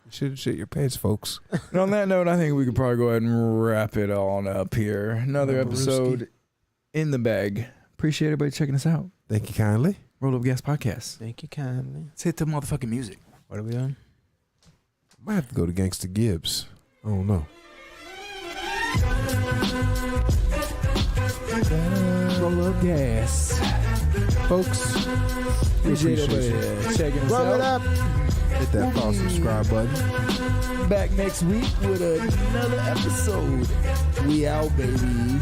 You shouldn't shit your pants, folks. And on that note, I think we could probably go ahead and wrap it on up here. Another episode in the bag. Appreciate everybody checking us out. Thank you kindly. Roll Up Gas Podcast. Thank you kindly. Let's hit the motherfucking music. What are we on? Might have to go to Gangsta Gibbs. I don't know. Roll up gas. Folks, we Appreciate appreciate you. everybody checking us Roll it out. up. Hit that follow, subscribe button. Back next week with another episode. We out, baby.